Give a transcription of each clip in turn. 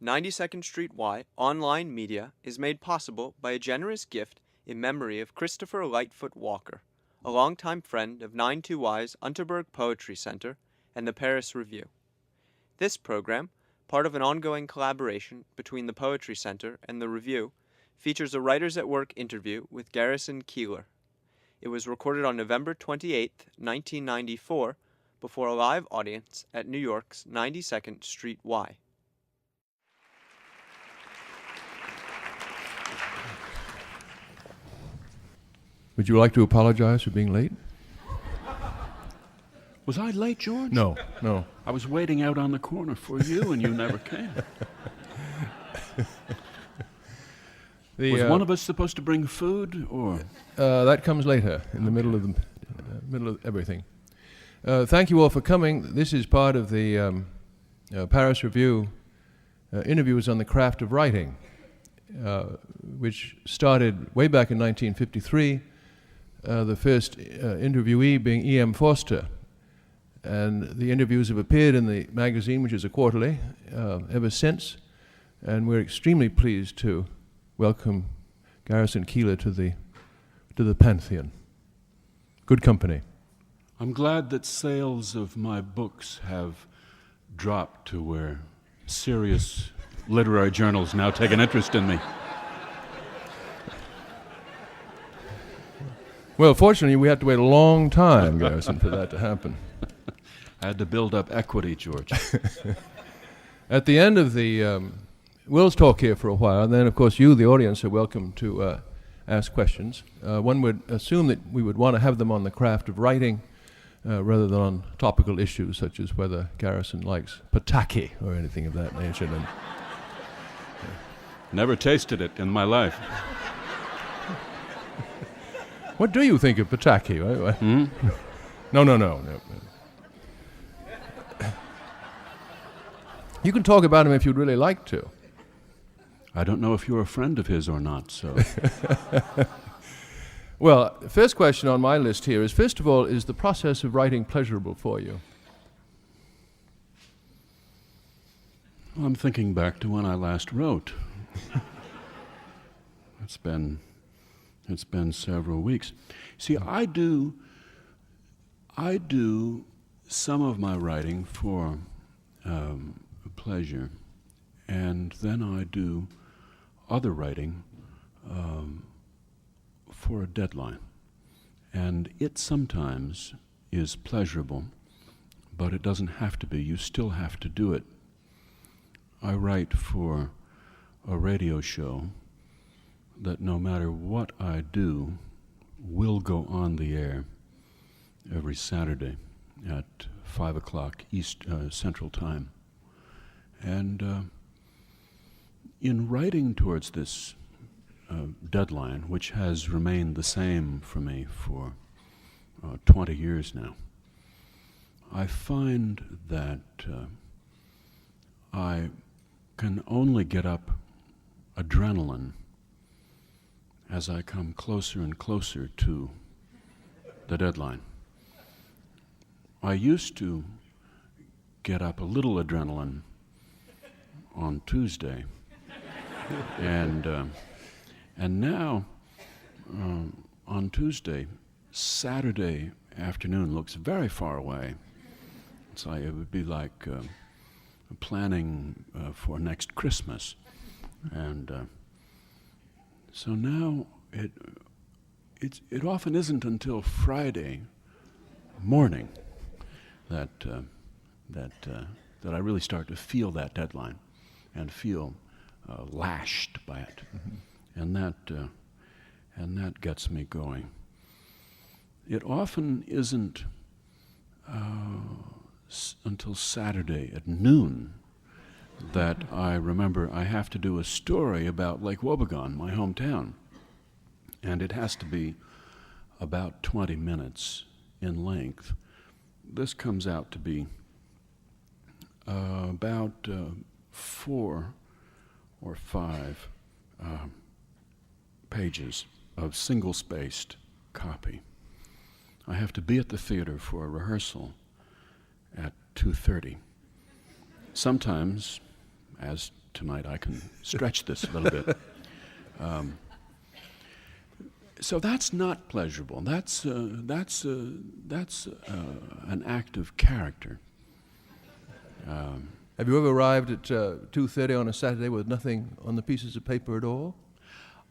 92nd Street Y online media is made possible by a generous gift in memory of Christopher Lightfoot Walker, a longtime friend of 92Y's Unterberg Poetry Center and the Paris Review. This program, part of an ongoing collaboration between the Poetry Center and the Review, features a Writers at Work interview with Garrison Keillor. It was recorded on November 28, 1994, before a live audience at New York's 92nd Street Y. Would you like to apologize for being late? Was I late, George? No. I was waiting out on the corner for you, and you never came. Was one of us supposed to bring food, or? That comes later, in the middle of everything. Thank you all for coming. This is part of the Paris Review interviews on the craft of writing, which started way back in 1953. The first interviewee being E.M. Forster. And the interviews have appeared in the magazine, which is a quarterly, ever since. And we're extremely pleased to welcome Garrison Keillor to the Pantheon. Good company. I'm glad that sales of my books have dropped to where serious literary journals now take an interest in me. Well, fortunately, we had to wait a long time, Garrison, for that to happen. I had to build up equity, George. At the end of the... We'll talk here for a while, and then, of course, you, the audience, are welcome to ask questions. One would assume that we would want to have them on the craft of writing rather than on topical issues, such as whether Garrison likes pataki or anything of that nature. And, Never tasted it in my life. what do you think of pataki? No. You can talk about him if you'd really like to. I don't know if you're a friend of his or not, so... Well, the first question on my list here is, first of all, is the process of writing pleasurable for you? Well, I'm thinking back to when I last wrote. It's been several weeks. See, I do some of my writing for pleasure, and then I do other writing for a deadline. And it sometimes is pleasurable, but it doesn't have to be. You still have to do it. I write for a radio show that no matter what I do will go on the air every Saturday at 5 o'clock Central Time. And in writing towards this deadline, which has remained the same for me for 20 years now, I find that I can only get up adrenaline as I come closer and closer to the deadline. I used to get up a little adrenaline on Tuesday, and now on Tuesday, Saturday afternoon looks very far away. It's like it would be like planning for next Christmas, and so now it often isn't until Friday morning that I really start to feel that deadline and feel lashed by it, and that gets me going. It often isn't until Saturday at noon that I remember I have to do a story about Lake Wobegon, my hometown, and it has to be about 20 minutes in length. This comes out to be about 4 or 5 pages of single-spaced copy. I have to be at the theater for a rehearsal at 2:30. Sometimes, as tonight, I can stretch this a little bit. So that's not pleasurable. That's an act of character. Have you ever arrived at 2:30 on a Saturday with nothing on the pieces of paper at all?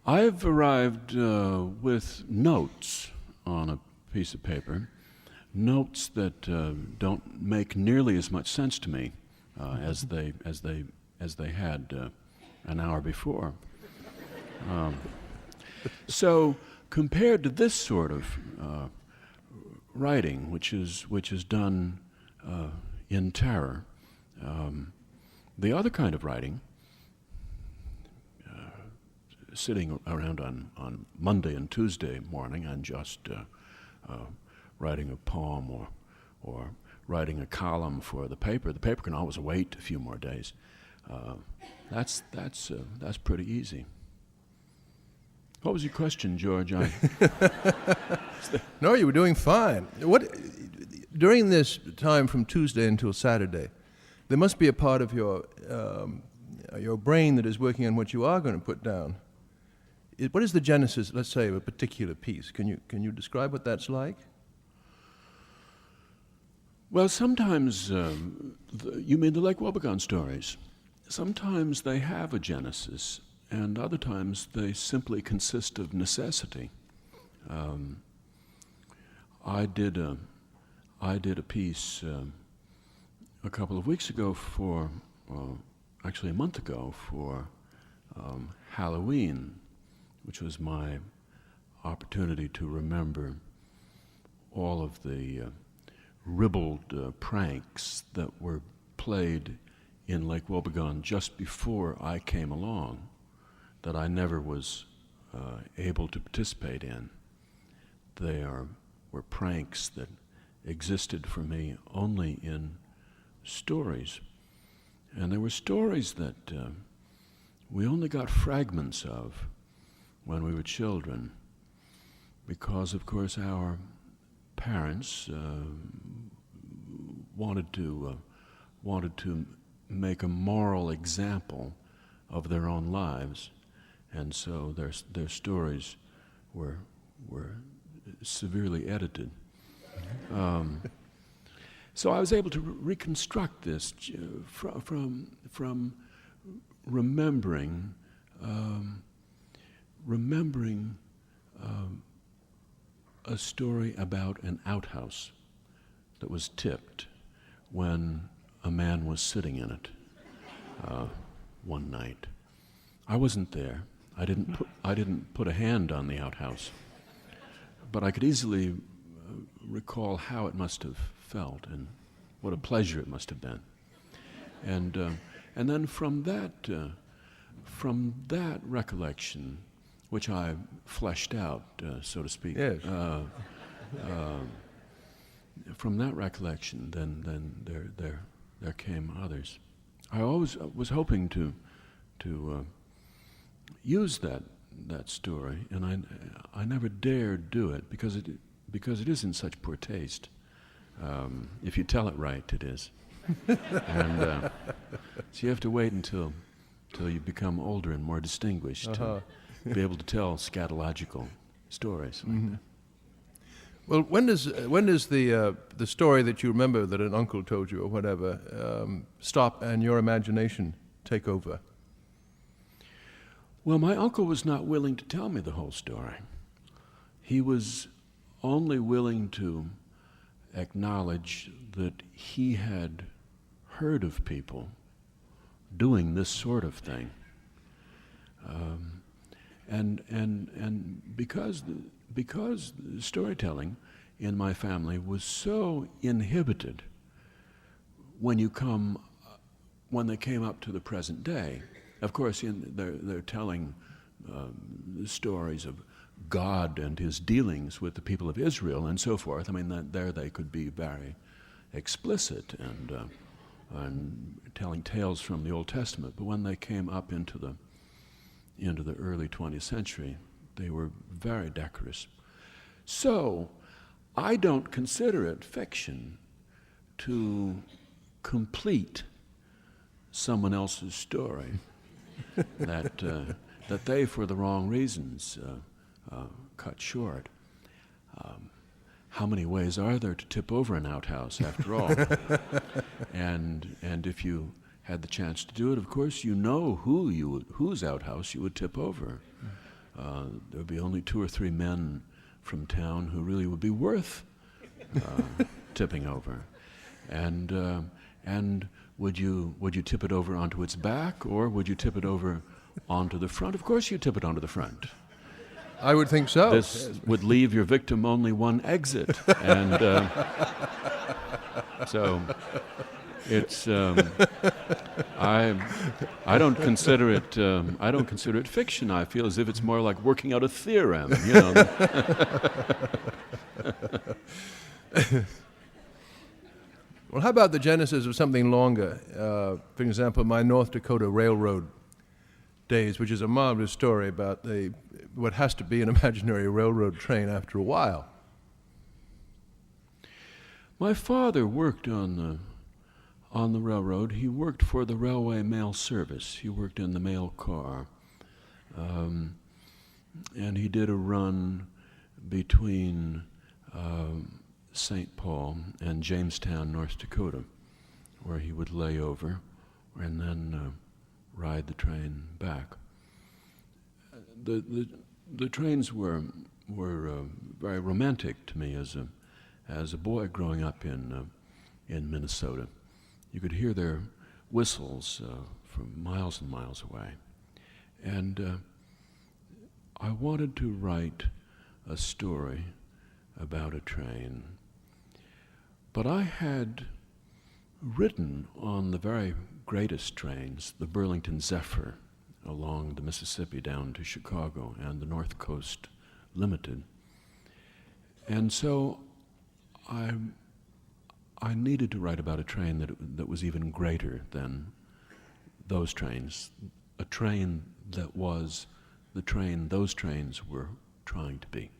I've arrived with notes on a piece of paper, notes that don't make nearly as much sense to me as they had an hour before. So compared to this sort of writing, which is done in terror, the other kind of writing, sitting around on Monday and Tuesday morning and just writing a poem or writing a column for the paper can always wait a few more days. That's pretty easy. What was your question, George? No, you were doing fine. During this time from Tuesday until Saturday, there must be a part of your brain that is working on what you are going to put down. What is the genesis, let's say, of a particular piece? Can you describe what that's like? Well, sometimes, you mean the Lake Wobegon stories? Sometimes they have a genesis, and other times they simply consist of necessity. I did a piece a couple of weeks ago actually a month ago for Halloween, which was my opportunity to remember all of the ribald pranks that were played in Lake Wobegon just before I came along, that I never was able to participate in. They were pranks that existed for me only in stories. And they were stories that we only got fragments of when we were children, because, of course, our parents wanted to make a moral example of their own lives, and so their stories were severely edited. So I was able to reconstruct this from remembering a story about an outhouse that was tipped when a man was sitting in it one night. I wasn't there. I didn't put a hand on the outhouse, but I could easily recall how it must have felt and what a pleasure it must have been. And then from that recollection, which I fleshed out, so to speak. Yes. From that recollection, then there came others. I always was hoping to use that story, and I never dared do it because it is in such poor taste. If you tell it right, it is. And so you have to wait until you become older and more distinguished to be able to tell scatological stories like that. Well, when does the story that you remember that an uncle told you or whatever stop and your imagination take over? Well, my uncle was not willing to tell me the whole story. He was only willing to acknowledge that he had heard of people doing this sort of thing. And because the storytelling in my family was so inhibited when they came up to the present day. Of course, they're telling stories of God and his dealings with the people of Israel and so forth. I mean, there they could be very explicit and telling tales from the Old Testament. But when they came up into the early 20th century, they were very decorous. So I don't consider it fiction to complete someone else's story. that they, for the wrong reasons, cut short. How many ways are there to tip over an outhouse, after all? and if you had the chance to do it, of course, you know whose outhouse you would tip over. There would be only 2 or 3 men from town who really would be worth tipping over. And would you tip it over onto its back, or would you tip it over onto the front? Of course, you tip it onto the front. I would think so. This would leave your victim only one exit, and so it's. I don't consider it fiction. I feel as if it's more like working out a theorem. You know. Well, how about the genesis of something longer? For example, my North Dakota Railroad days, which is a marvelous story about what has to be an imaginary railroad train after a while. My father worked on the railroad. He worked for the railway mail service. He worked in the mail car. And he did a run between St. Paul and Jamestown, North Dakota, where he would lay over and then ride the train back. The trains were very romantic to me as a boy growing up in Minnesota. You could hear their whistles from miles and miles away, and I wanted to write a story about a train, but I had ridden on the very greatest trains, the Burlington Zephyr, along the Mississippi down to Chicago, and the North Coast Limited. And so I needed to write about a train that was even greater than those trains, a train that was the train those trains were trying to be.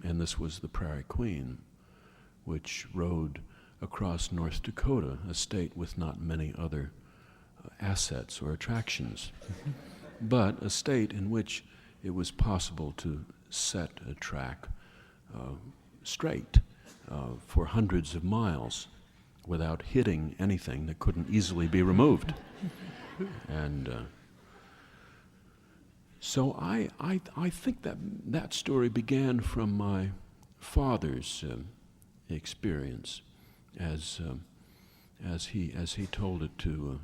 And this was the Prairie Queen, which rode across North Dakota, a state with not many other assets or attractions, but a state in which it was possible to set a track straight for hundreds of miles without hitting anything that couldn't easily be removed. And so I think that story began from my father's experience as he told it to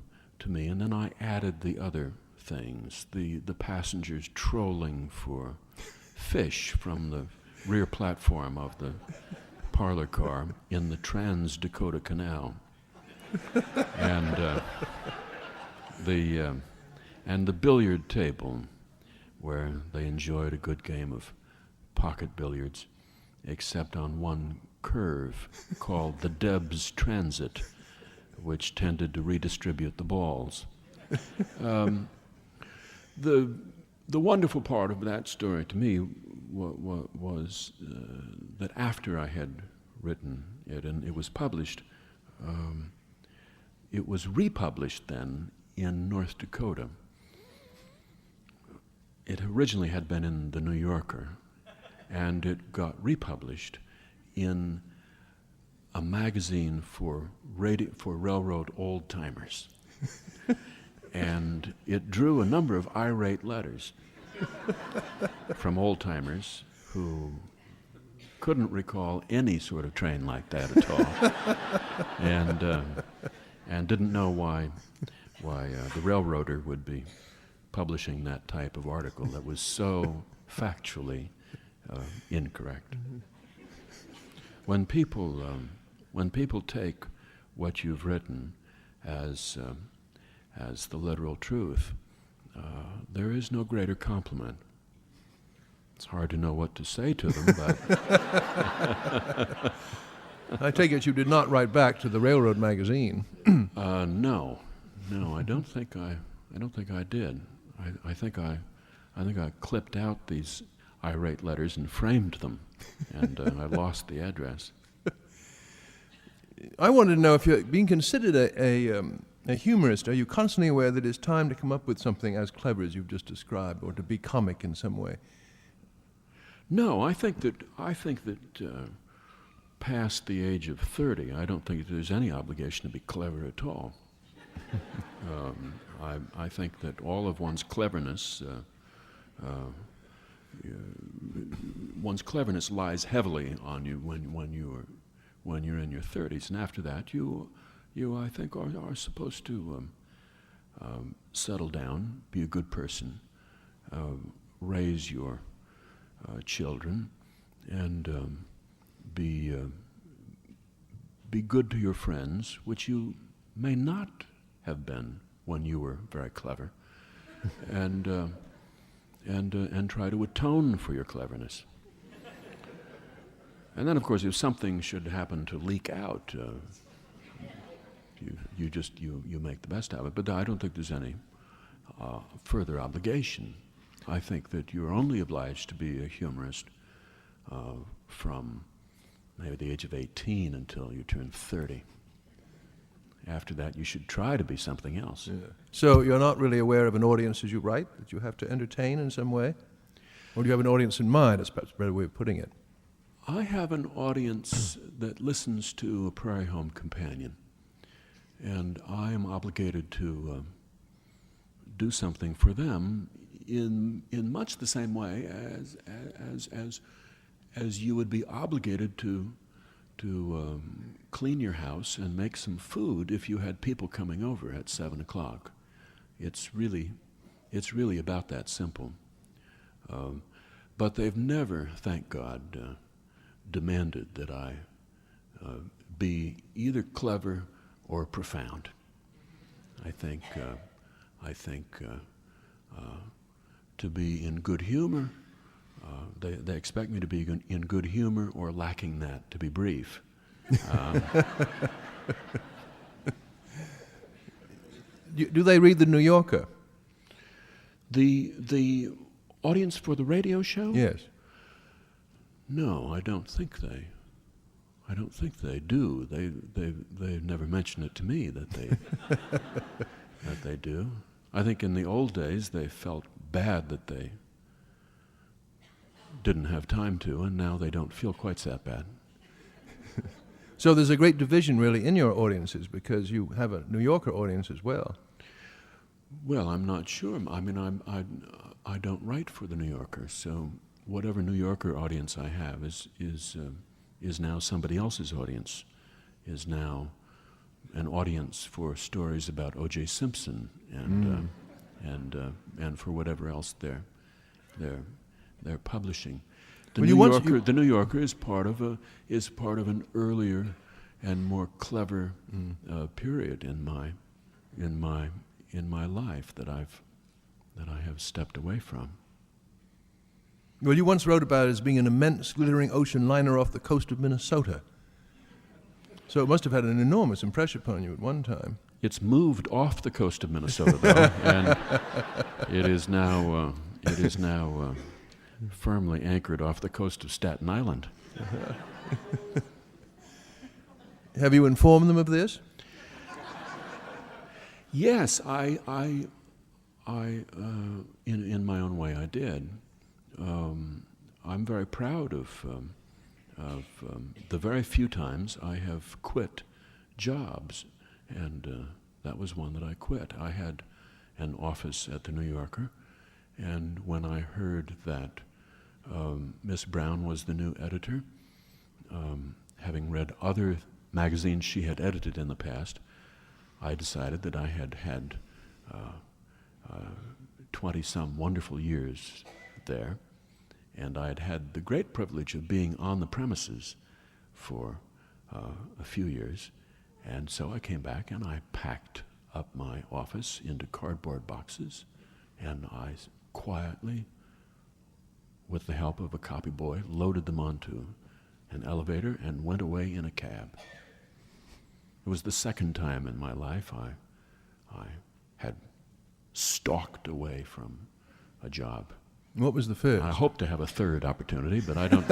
me, and then I added the other things, the passengers trolling for fish from the rear platform of the parlor car in the Trans-Dakota Canal, and the billiard table where they enjoyed a good game of pocket billiards, except on one curve called the Debs Transit, which tended to redistribute the balls. The wonderful part of that story to me was that after I had written it and it was published, it was republished then in North Dakota. It originally had been in the New Yorker, and it got republished in a magazine for railroad old-timers. And it drew a number of irate letters from old-timers who couldn't recall any sort of train like that at all, and didn't know why the railroader would be publishing that type of article that was so factually incorrect. When people take what you've written as the literal truth, there is no greater compliment. It's hard to know what to say to them, but I take it you did not write back to the Railroad magazine. No, I don't think I did. I think I clipped out these irate letters and framed them, and I lost the address. I wanted to know if you're being considered a a humorist, are you constantly aware that it's time to come up with something as clever as you've just described, or to be comic in some way? No, I think that past the age of 30, I don't think there's any obligation to be clever at all. I think that all of one's cleverness lies heavily on you when you're in your 30s, and after that, you I think are supposed to settle down, be a good person, raise your children, and be good to your friends, which you may not have been when you were very clever, and try to atone for your cleverness. And then, of course, if something should happen to leak out, you make the best of it. But I don't think there's any further obligation. I think that you're only obliged to be a humorist from maybe the age of 18 until you turn 30. After that, you should try to be something else. Yeah. So you're not really aware of an audience as you write, that you have to entertain in some way? Or do you have an audience in mind, that's perhaps a better way of putting it? I have an audience that listens to A Prairie Home Companion, and I am obligated to do something for them in much the same way as you would be obligated to clean your house and make some food if you had people coming over at 7 o'clock. It's really about that simple. But they've never, thank God, demanded that I be either clever or profound. I think to be in good humor, they expect me to be in good humor, or lacking that, to be brief. Do they read The New Yorker? The audience for the radio show? Yes. No, I don't think they do. They've never mentioned it to me that they do. I think in the old days they felt bad that they didn't have time to, and now they don't feel quite that bad. So there's a great division really in your audiences, because you have a New Yorker audience as well. Well, I'm not sure. I mean, I don't write for the New Yorker, so whatever New Yorker audience I have is now somebody else's audience, is now an audience for stories about O.J. Simpson and for whatever else they're publishing. The New Yorker is part of an earlier and more clever period in my life that I have stepped away from. Well, you once wrote about it as being an immense glittering ocean liner off the coast of Minnesota. So it must have had an enormous impression upon you at one time. It's moved off the coast of Minnesota, though, and it is now firmly anchored off the coast of Staten Island. Have you informed them of this? Yes, I in my own way, I did. I'm very proud of the very few times I have quit jobs, and that was one that I quit. I had an office at the New Yorker, and when I heard that Miss Brown was the new editor, having read other magazines she had edited in the past, I decided that I had had 20-some wonderful years there, and I had had the great privilege of being on the premises for a few years, and so I came back and I packed up my office into cardboard boxes, and I quietly, with the help of a copy boy, loaded them onto an elevator and went away in a cab. It was the second time in my life I had stalked away from a job. What was the first? I hope to have a third opportunity, but I don't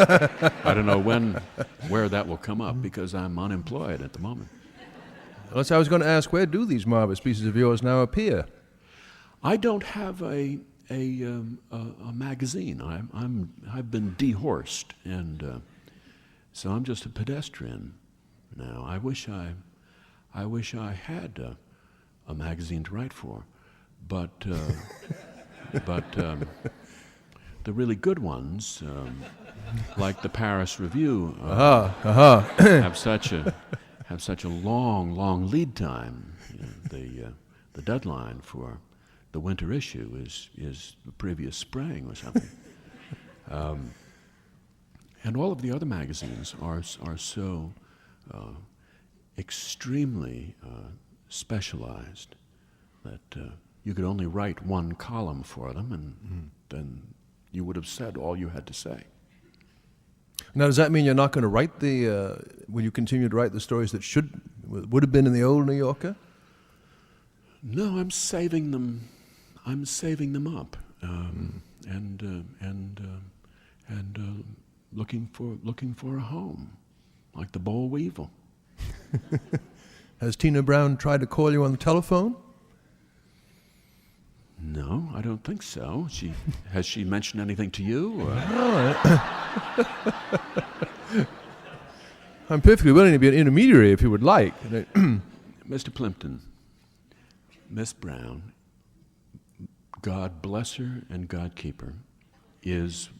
know where that will come up, because I'm unemployed at the moment. Unless I was going to ask, where do these marvelous pieces of yours now appear? I don't have a magazine. I've been dehorsed, and so I'm just a pedestrian now. I wish I had a magazine to write for, but the really good ones, like the Paris Review, have such a long lead time. You know, the deadline for the winter issue is the previous spring or something. And all of the other magazines are so extremely specialized that you could only write one column for them, and then you would have said all you had to say. Now, does that mean you're not going to write will you continue to write the stories that would have been in the old New Yorker? No, I'm saving them. I'm saving them up, and looking for a home, like the boll weevil. Has Tina Brown tried to call you on the telephone? No, I don't think so. Has she mentioned anything to you? Or? I'm perfectly willing to be an intermediary if you would like. Mr. Plimpton, Miss Brown, God bless her and God keep her, is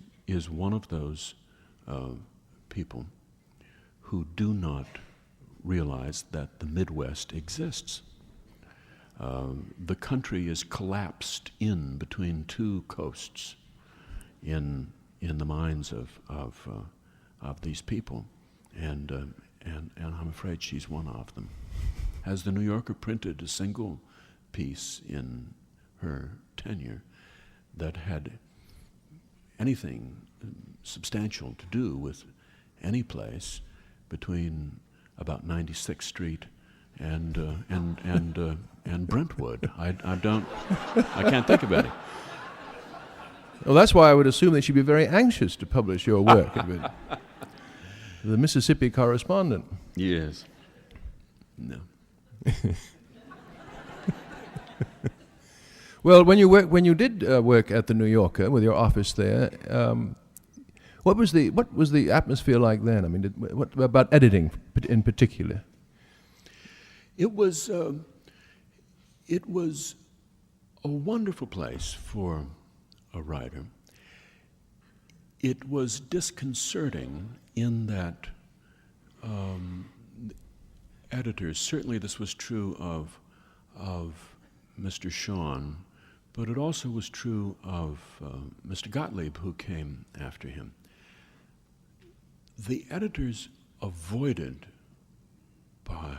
one of those people who do not realize that the Midwest exists. The country is collapsed in between two coasts in the minds of these people, and I'm afraid she's one of them. Has the New Yorker printed a single piece in her tenure that had anything substantial to do with any place between about 96th Street and Brentwood? I can't think of any. Well, that's why I would assume that she'd be very anxious to publish your work. The Mississippi Correspondent. Yes. No. Well, when you did work at the New Yorker with your office there, what was the atmosphere like then? I mean, what about editing in particular? It was a wonderful place for a writer. It was disconcerting in that editors, certainly this was true of Mr. Shawn, but it also was true of Mr. Gottlieb, who came after him. The editors avoided, by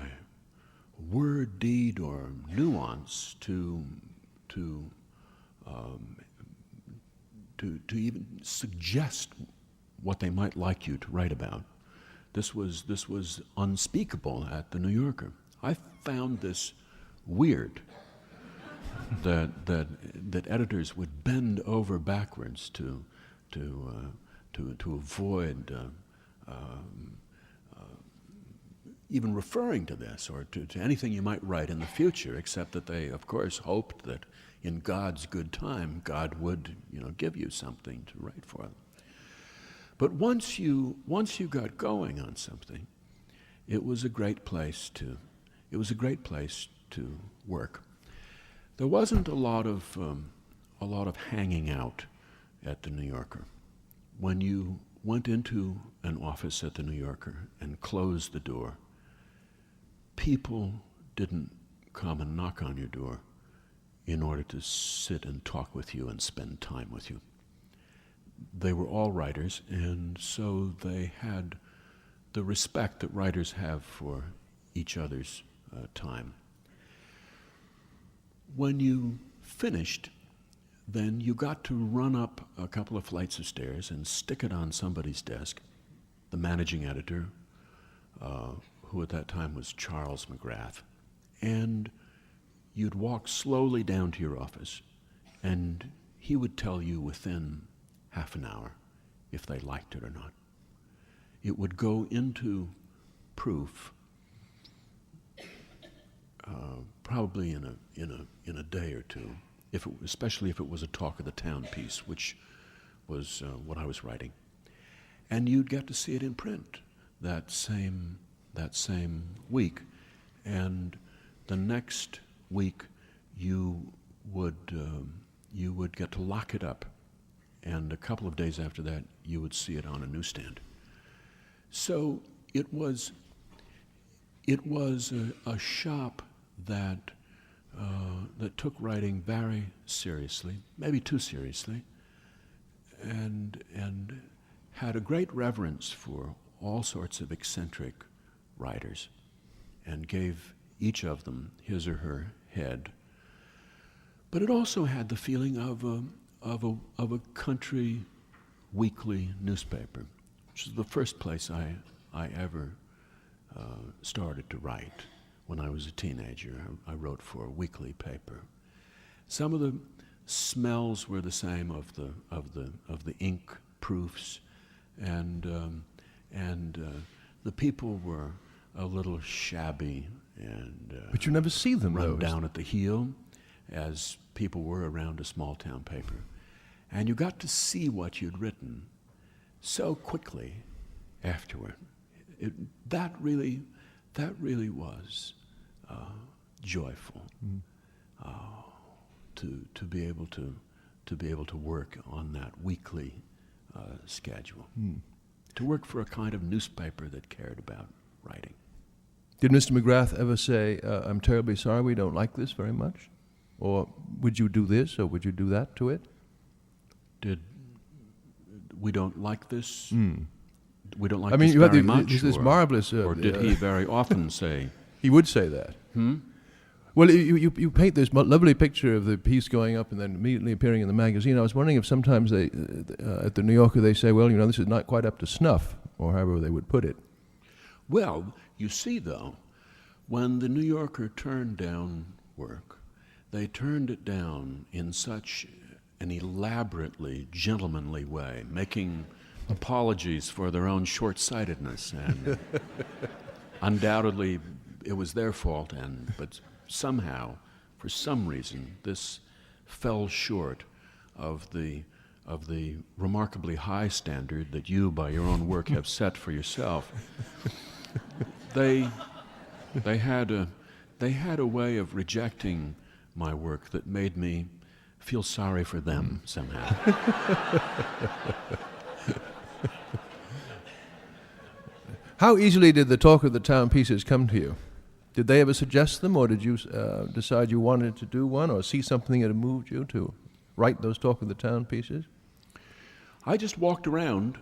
word, deed, or nuance, to even suggest what they might like you to write about. This was unspeakable at the New Yorker. I found this weird, that editors would bend over backwards to avoid even referring to this or to anything you might write in the future, except that they, of course, hoped that in God's good time, God would, give you something to write for them. But once you got going on something, it was a great place to work. There wasn't a lot of hanging out at the New Yorker. When you went into an office at the New Yorker and closed the door, people didn't come and knock on your door in order to sit and talk with you and spend time with you. They were all writers, and so they had the respect that writers have for each other's time. When you finished, then you got to run up a couple of flights of stairs and stick it on somebody's desk, the managing editor, who at that time was Charles McGrath, and you'd walk slowly down to your office, and he would tell you within half an hour if they liked it or not. It would go into proof probably in a day or two, especially if it was a talk of the town piece, which was what I was writing. And you'd get to see it in print that same week, and the next week you would get to lock it up, and a couple of days after that you would see it on a newsstand. So it was a shop that took writing very seriously, maybe too seriously, and had a great reverence for all sorts of eccentric writers, and gave each of them his or her head. But it also had the feeling of a country weekly newspaper, which is the first place I ever started to write. When I was a teenager, I wrote for a weekly paper. Some of the smells were the same of the ink proofs, and the people were a little shabby and but you never see them, run though. down at the heel, as people were around a small town paper. And you got to see what you'd written so quickly afterward. That really was joyful, to be able to work on that weekly schedule, to work for a kind of newspaper that cared about writing. Did Mr. McGrath ever say, I'm terribly sorry, we don't like this very much? Or would you do this, or would you do that to it? Did we don't like this? We don't like I mean, this you had very much? this marvelous... or did he very often say... He would say that. Well, you paint this lovely picture of the piece going up and then immediately appearing in the magazine. I was wondering if sometimes they, at the New Yorker, they say, well, this is not quite up to snuff, or however they would put it. Well, you see, though, when the New Yorker turned down work, they turned it down in such an elaborately gentlemanly way, making apologies for their own short-sightedness, and undoubtedly it was their fault, but somehow, for some reason, this fell short of the remarkably high standard that you, by your own work, have set for yourself. They had a way of rejecting my work that made me feel sorry for them somehow. How easily did the talk of the town pieces come to you? Did they ever suggest them, or did you decide you wanted to do one, or see something that had moved you to write those talk of the town pieces? I just walked around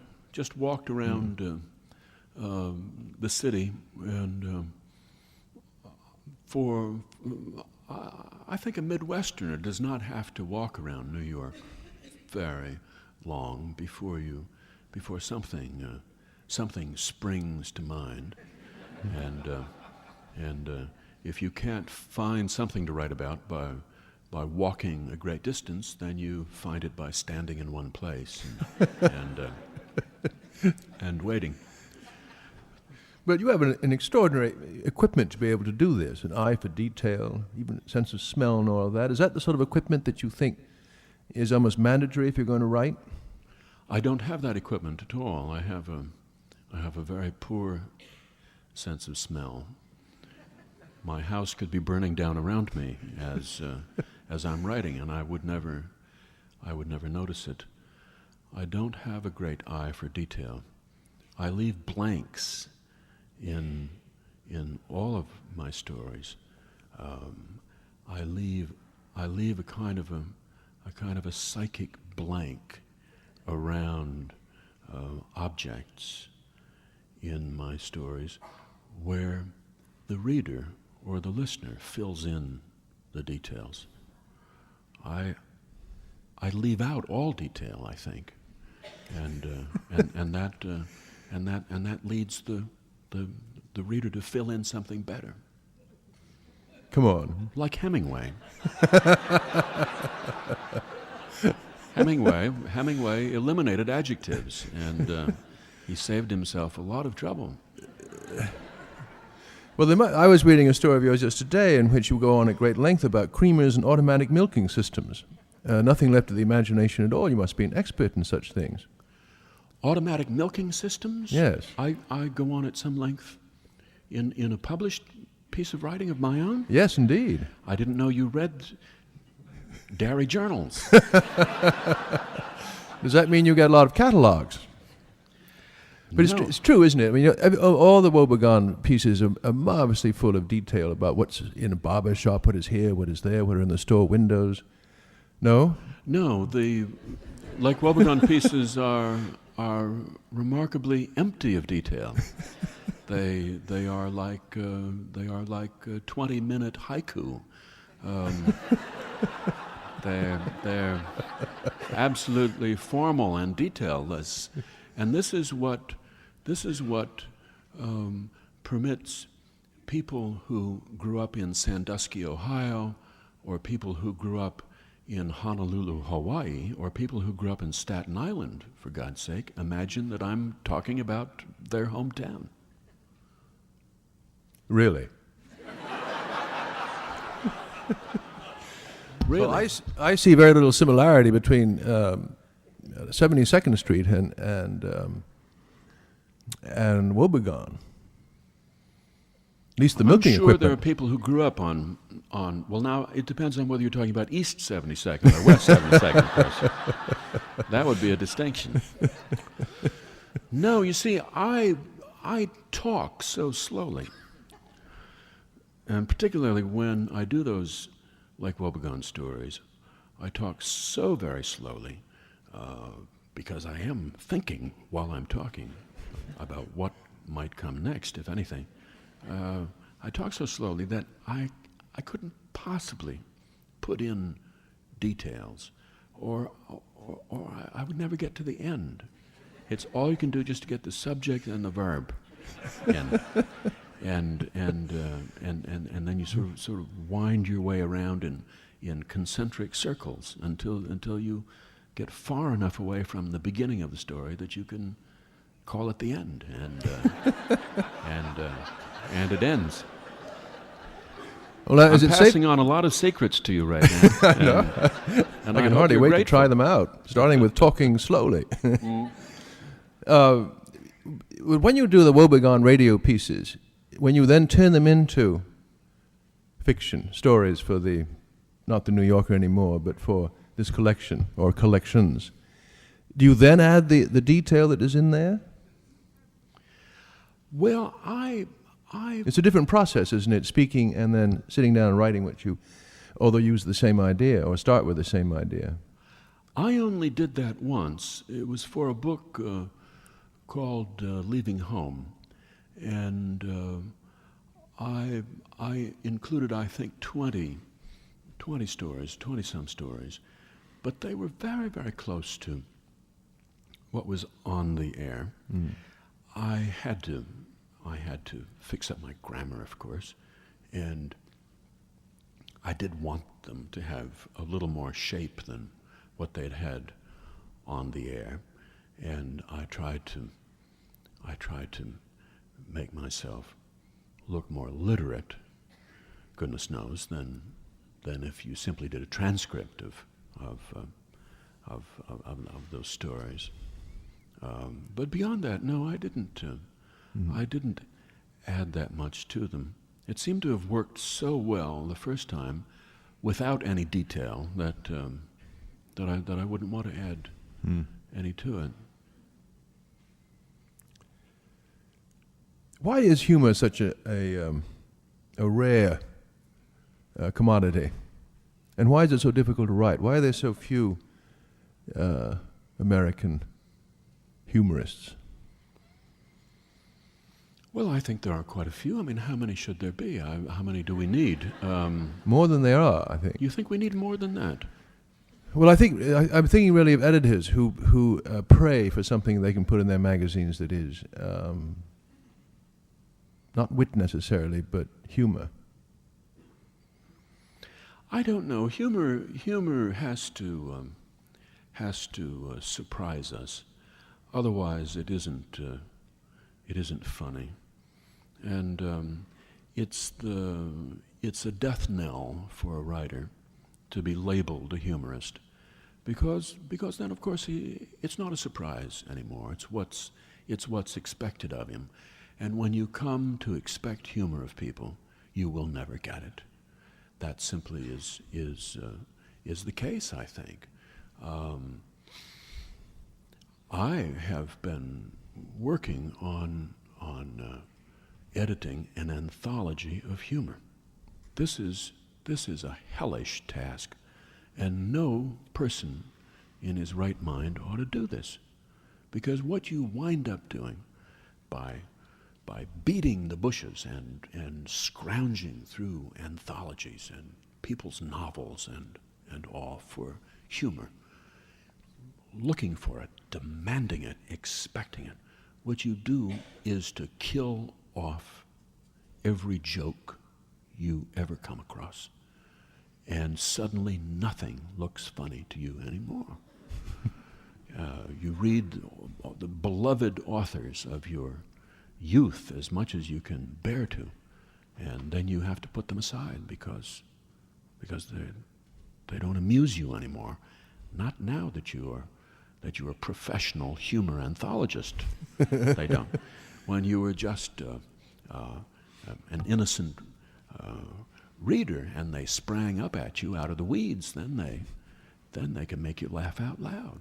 the city, and I think a Midwesterner does not have to walk around New York very long before something springs to mind, and if you can't find something to write about by walking a great distance, then you find it by standing in one place and waiting. But you have an extraordinary equipment to be able to do this, an eye for detail, even a sense of smell and all of that. Is that the sort of equipment that you think is almost mandatory if you're going to write? I don't have that equipment at all. I have a very poor sense of smell. My house could be burning down around me as I'm writing, and I would never notice it. I don't have a great eye for detail. I leave blanks in all of my stories. I leave a kind of a psychic blank around objects in my stories, where the reader or the listener fills in the details. I leave out all detail, I think, and that leads the reader to fill in something better. Come on. Like Hemingway. Hemingway eliminated adjectives, and he saved himself a lot of trouble. Well, I was reading a story of yours just today in which you go on at great length about creamers and automatic milking systems. Nothing left to the imagination at all. You must be an expert in such things. Automatic milking systems? Yes. I go on at some length in a published piece of writing of my own? Yes, indeed. I didn't know you read dairy journals. Does that mean you get a lot of catalogs? But No. it's true, isn't it? I mean, all the Woebegone pieces are marvelously full of detail about what's in a barber shop, what is here, what is there, what are in the store windows. No? No, the like Woebegone pieces are remarkably empty of detail. They are like 20-minute haiku. They're absolutely formal and detailless, and this is what permits people who grew up in Sandusky, Ohio, or people who grew up in Honolulu, Hawaii, or people who grew up in Staten Island, for God's sake, imagine that I'm talking about their hometown. Really? Really? Well, I see very little similarity between 72nd Street and Woebegone. At least the milking I'm sure equipment. there are people who grew up on. Well, now it depends on whether you're talking about East 72nd or West 72nd, of course. That would be a distinction. No, you see, I talk so slowly, and particularly when I do those like Woebegone stories, I talk so very slowly because I am thinking while I'm talking about what might come next, if anything. I talk so slowly that I couldn't possibly put in details, or I would never get to the end. It's all you can do just to get the subject and the verb in, and then you sort of wind your way around in concentric circles until you get far enough away from the beginning of the story that you can call it the end, and it ends. Well, I'm is it passing safe? on a lot of secrets to you right now. I know. And I can hope hardly you're wait to grateful. try them out, starting with talking slowly. When you do the Woebegone radio pieces, when you then turn them into fiction, stories for not the New Yorker anymore, but for this collection or collections, do you then add the detail that is in there? Well, It's a different process, isn't it? Speaking and then sitting down and writing what you, although use the same idea or start with the same idea. I only did that once. It was for a book called Leaving Home, and I included, I think, 20 stories, 20-some stories, but they were very, very close to what was on the air. I had to fix up my grammar, of course, and I did want them to have a little more shape than what they'd had on the air, and I tried to make myself look more literate, goodness knows, than if you simply did a transcript of those stories. But beyond that, no, I didn't. I didn't add that much to them. It seemed to have worked so well the first time, without any detail, that I wouldn't want to add any to it. Why is humor such a rare commodity? And why is it so difficult to write? Why are there so few American humorists? Well, I think there are quite a few. I mean, how many should there be? How many do we need? More than there are, I think. You think we need more than that? Well, I think I'm thinking really of editors who pray for something they can put in their magazines that is not wit necessarily, but humor. I don't know. Humor has to surprise us. Otherwise, it isn't funny. And it's a death knell for a writer to be labeled a humorist, because then of course it's not a surprise anymore. It's what's expected of him, and when you come to expect humor of people, you will never get it. That simply is the case, I think. I have been working on editing an anthology of humor. This is a hellish task, and no person in his right mind ought to do this, because what you wind up doing by beating the bushes and scrounging through anthologies and people's novels and all for humor, looking for it, demanding it, expecting it, what you do is to kill off every joke you ever come across. And suddenly nothing looks funny to you anymore. You read the beloved authors of your youth as much as you can bear to, and then you have to put them aside because they don't amuse you anymore. Not now that you're a professional humor anthologist. They don't. When you were just an innocent reader and they sprang up at you out of the weeds, then they can make you laugh out loud.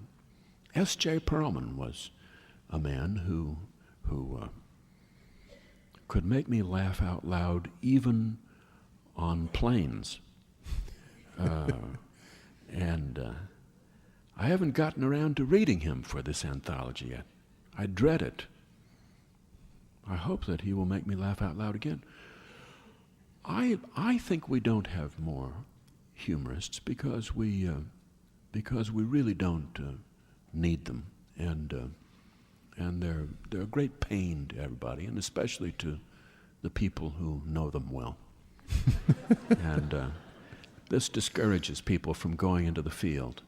S.J. Perelman was a man who could make me laugh out loud even on planes. And I haven't gotten around to reading him for this anthology yet. I dread it. I hope that he will make me laugh out loud again. I think we don't have more humorists because we really don't need them, and they're a great pain to everybody, and especially to the people who know them well. And this discourages people from going into the field.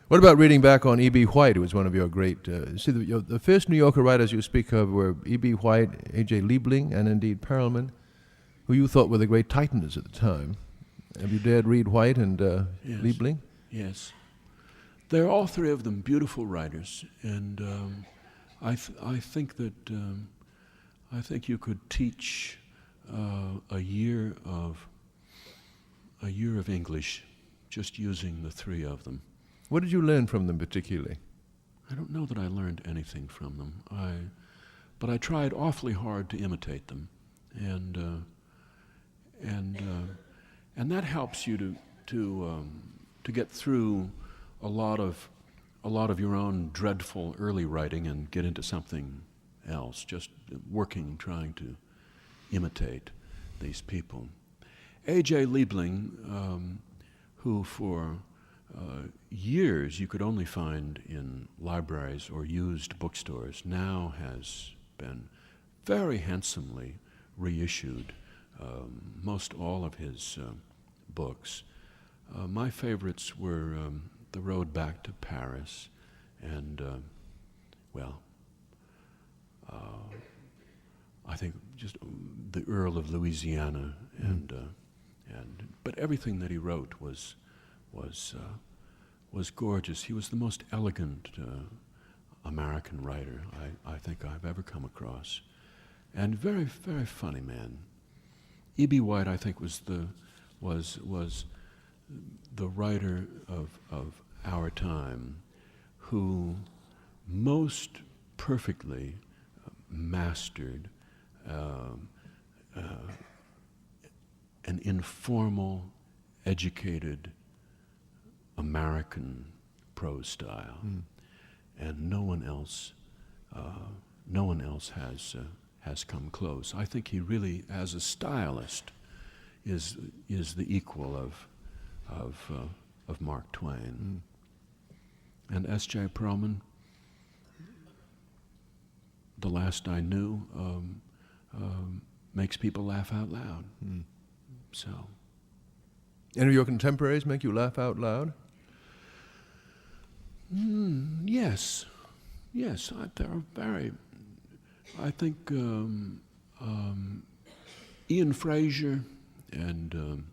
What about reading back on E.B. White, who was one of your great... the first New Yorker writers you speak of were E.B. White, A.J. Liebling, and indeed Perelman, who you thought were the great titans at the time. Have you dared read White and Yes. Liebling? Yes. They're all three of them beautiful writers, and I think you could teach a year of English just using the three of them. What did you learn from them particularly? I don't know that I learned anything from them. But I tried awfully hard to imitate them, and that helps you to get through a lot of your own dreadful early writing and get into something else. Just working, trying to imitate these people. A.J. Liebling, who for years you could only find in libraries or used bookstores, now has been very handsomely reissued, most all of his books. My favorites were The Road Back to Paris and, I think just The Earl of Louisiana, but everything that he wrote was gorgeous. He was the most elegant American writer I think I've ever come across, and very, very funny man. E.B. White, I think, was the writer of our time who most perfectly mastered an informal, educated American prose style, and no one else has come close. I think he really, as a stylist, is the equal of Mark Twain. And S.J. Perelman, the last I knew, makes people laugh out loud. So. Any of your contemporaries make you laugh out loud? Yes. There are very, I think Ian Fraser and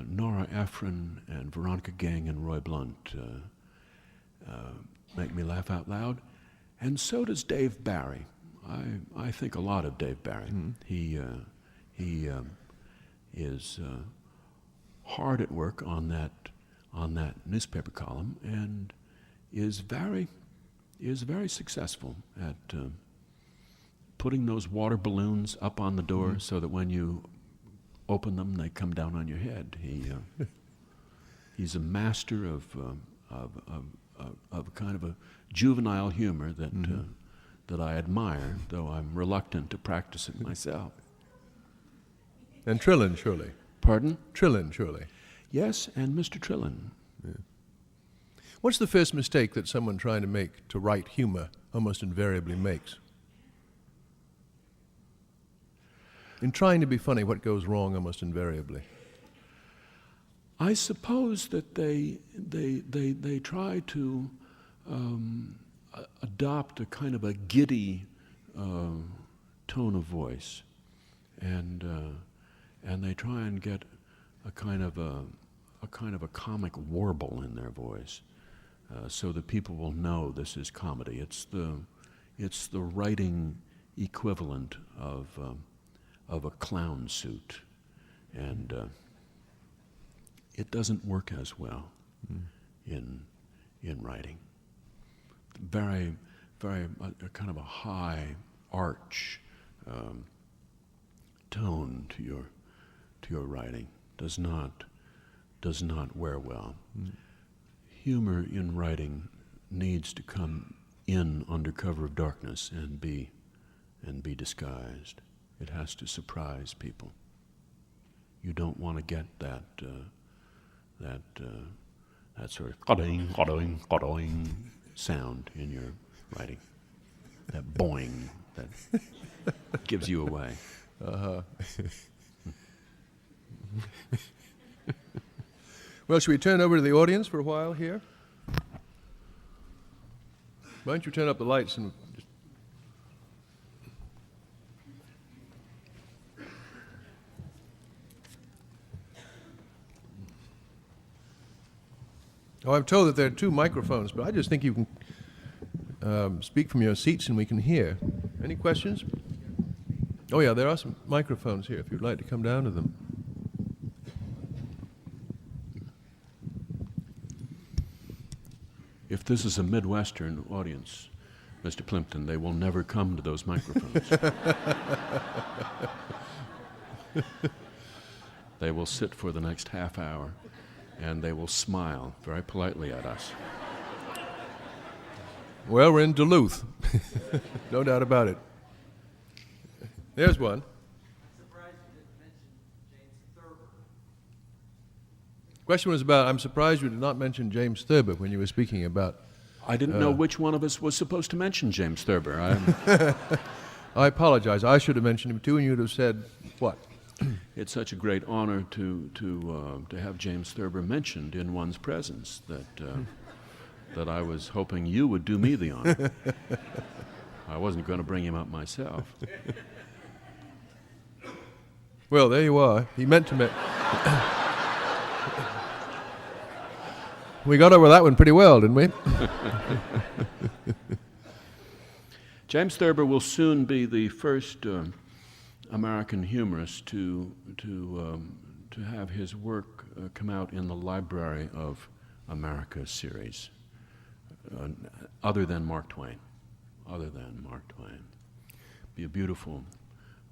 Nora Ephron and Veronica Gang and Roy Blunt make me laugh out loud, and so does Dave Barry. I think a lot of Dave Barry. He is hard at work on that newspaper column, and is very successful at putting those water balloons up on the door so that when you open them, they come down on your head. He's a master of kind of a juvenile humor that I admire, though I'm reluctant to practice it myself. And Trillin, surely. Pardon? Trillin, surely. Yes, and Mr. Trillin. Yeah. What's the first mistake that someone trying to write humor almost invariably makes? In trying to be funny, what goes wrong almost invariably? I suppose that they try to adopt a kind of a giddy tone of voice, and they try and get a kind of a comic warble in their voice, so that people will know this is comedy. It's the writing equivalent of a clown suit, and it doesn't work as well in writing. Very a kind of a high arch tone to your writing does not wear well. Humor in writing needs to come in under cover of darkness and be disguised. It has to surprise people. You don't want to get that sort of kodoing sound in your writing. That boing that gives you away. Well, should we turn over to the audience for a while here? Why don't you turn up the lights and just... Oh, I'm told that there are 2 microphones, but I just think you can speak from your seats and we can hear. Any questions? Oh yeah, there are some microphones here if you'd like to come down to them. If this is a Midwestern audience, Mr. Plimpton, they will never come to those microphones. They will sit for the next half hour, and they will smile very politely at us. Well, we're in Duluth. No doubt about it. There's one. Question was about, I'm surprised you did not mention James Thurber when you were speaking about... I didn't know which one of us was supposed to mention James Thurber. I apologize. I should have mentioned him too, and you'd have said, what? It's such a great honor to have James Thurber mentioned in one's presence that I was hoping you would do me the honor. I wasn't going to bring him up myself. Well, there you are. He meant to... We got over that one pretty well, didn't we? James Thurber will soon be the first American humorist to have his work come out in the Library of America series, other than Mark Twain. Be a beautiful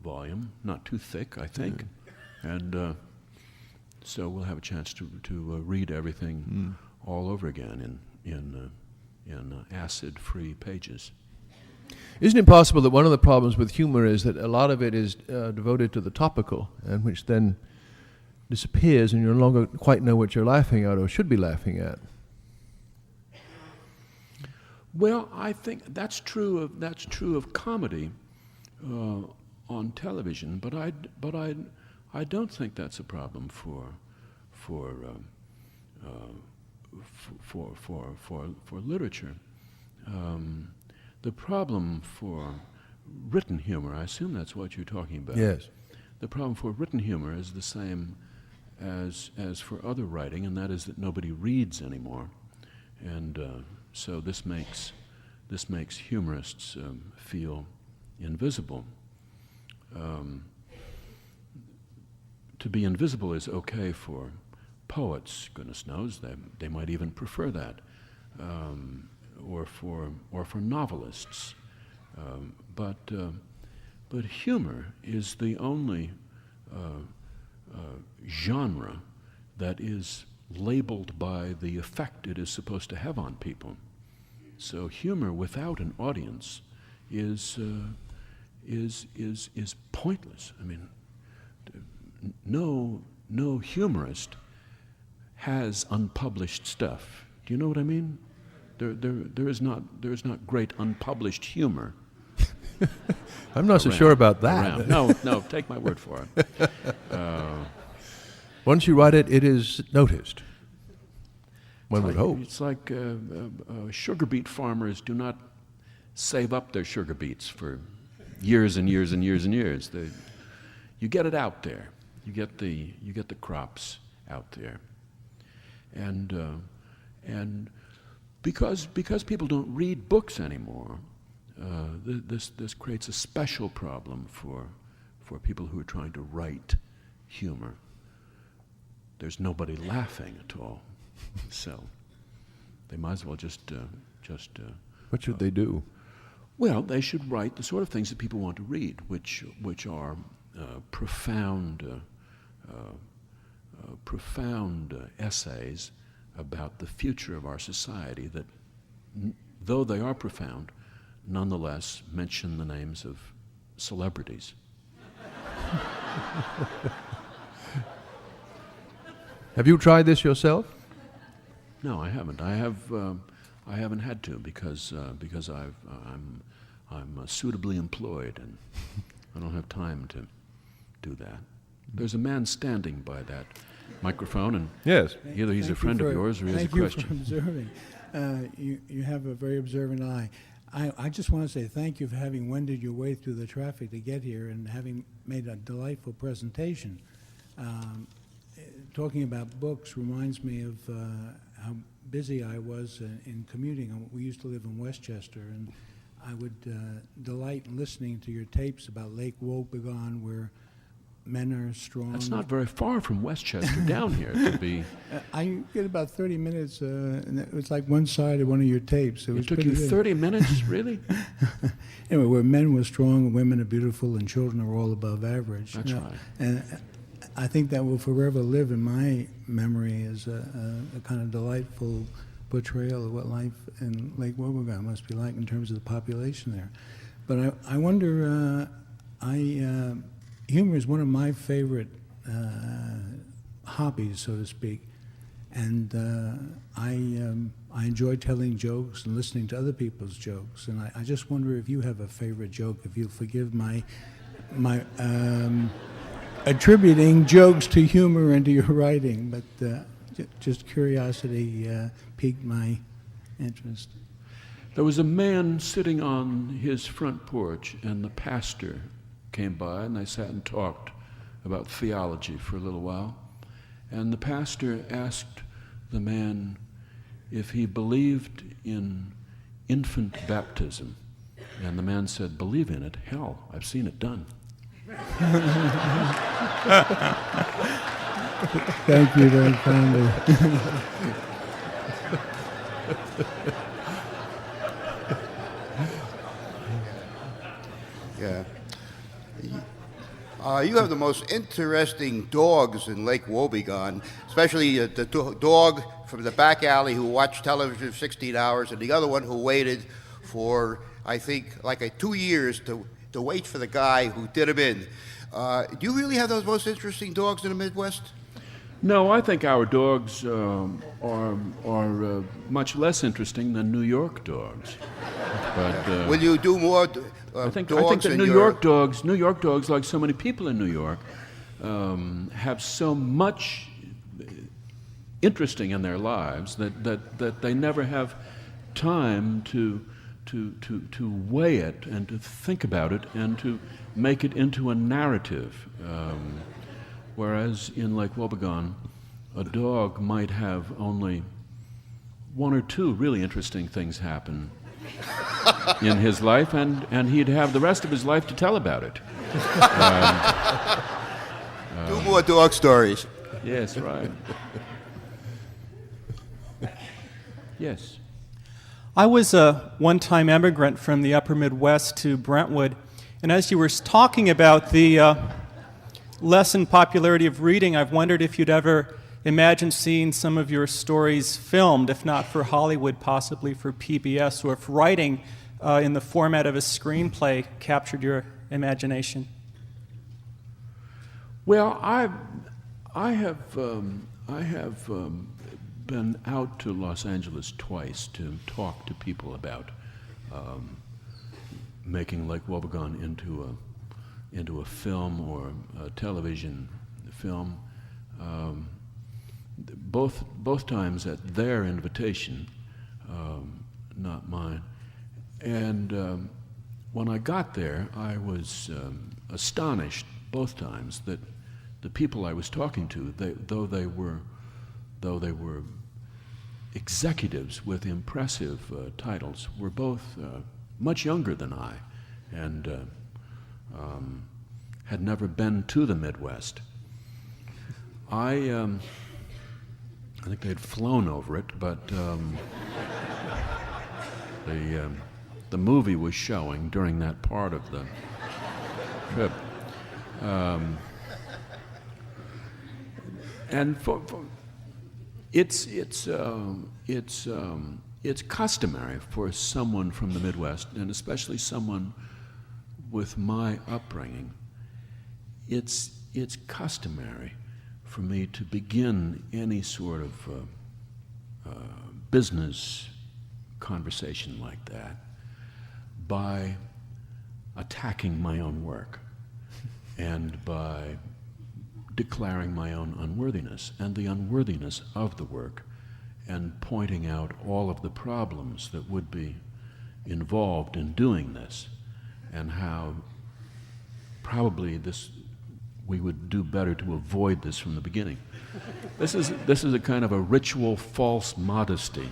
volume, not too thick, I think, and so we'll have a chance to read everything all over again in acid-free pages. Isn't it possible that one of the problems with humor is that a lot of it is devoted to the topical, and which then disappears, and you no longer quite know what you're laughing at or should be laughing at? Well, I think that's true of comedy on television, but I don't think that's a problem for literature. The problem for written humor, I assume that's what you're talking about. Yes. The problem for written humor is the same as for other writing, and that is that nobody reads anymore. And so this makes humorists feel invisible. To be invisible is okay for poets, goodness knows, they might even prefer that, or for novelists. But humor is the only genre that is labeled by the effect it is supposed to have on people. So humor without an audience is pointless. I mean, no humorist has unpublished stuff. Do you know what I mean? There is not great unpublished humor. I'm not so sure about that. No, take my word for it. Once you write it, it is noticed. One would hope. It's like sugar beet farmers do not save up their sugar beets for years and years and years and years. You get it out there. You get the crops out there, and because people don't read books anymore, this creates a special problem for people who are trying to write humor. There's nobody laughing at all, so they might as well just. What should they do? Well, they should write the sort of things that people want to read, which are profound essays about the future of our society that, though they are profound, nonetheless mention the names of celebrities. Have you tried this yourself? No, I haven't. I haven't had to because I'm suitably employed and I don't have time to do that. There's a man standing by that microphone, and yes, either he's a friend of yours or he has a question. Thank you for observing. You have a very observant eye. I just want to say thank you for having wended your way through the traffic to get here and having made a delightful presentation. Talking about books reminds me of how busy I was in commuting. We used to live in Westchester, and I would delight in listening to your tapes about Lake Wobegon, where men are strong. That's not very far from Westchester down here to be. I get about 30 minutes, and it was like one side of one of your tapes. It took you 30 minutes, really? Anyway, where men were strong, women are beautiful, and children are all above average. That's right. And I think that will forever live in my memory as a kind of delightful portrayal of what life in Lake Wobegon must be like in terms of the population there. But I wonder, humor is one of my favorite hobbies, so to speak, and I enjoy telling jokes and listening to other people's jokes. And I just wonder if you have a favorite joke, if you'll forgive my attributing jokes to humor and to your writing, but just curiosity piqued my interest. There was a man sitting on his front porch, and the pastor came by, and they sat and talked about theology for a little while. And the pastor asked the man if he believed in infant baptism. And the man said, "Believe in it? Hell, I've seen it done." Thank you very kindly. Yeah. You have the most interesting dogs in Lake Wobegon, especially the dog from the back alley who watched television for 16 hours, and the other one who waited for, I think, 2 years to wait for the guy who did him in. Do you really have those most interesting dogs in the Midwest? No, I think our dogs are much less interesting than New York dogs. But Will you do more I think dogs that in New York dogs, like so many people in New York, have so much interesting in their lives that they never have time to to weigh it and to think about it and to make it into a narrative. Whereas in Lake Wobegon, a dog might have only one or two really interesting things happen in his life, and he'd have the rest of his life to tell about it. 2 more dog stories. Yes, right. Yes. I was a one-time immigrant from the upper Midwest to Brentwood, and as you were talking about the lessened popularity of reading, I've wondered if you'd ever imagined seeing some of your stories filmed, if not for Hollywood, possibly for PBS, or if writing in the format of a screenplay captured your imagination. Well, I have been out to Los Angeles twice to talk to people about making Lake Wobegon into a film or a television film. Both times at their invitation, not mine. And when I got there, I was astonished both times that the people I was talking to, though they were executives with impressive titles, were both much younger than I, and had never been to the Midwest. I think they'd flown over it, but the movie was showing during that part of the trip. And it's customary for someone from the Midwest, and especially someone with my upbringing. It's customary for me to begin any sort of business conversation like that by attacking my own work and by declaring my own unworthiness and the unworthiness of the work, and pointing out all of the problems that would be involved in doing this, and how probably we would do better to avoid this from the beginning. This is a kind of a ritual false modesty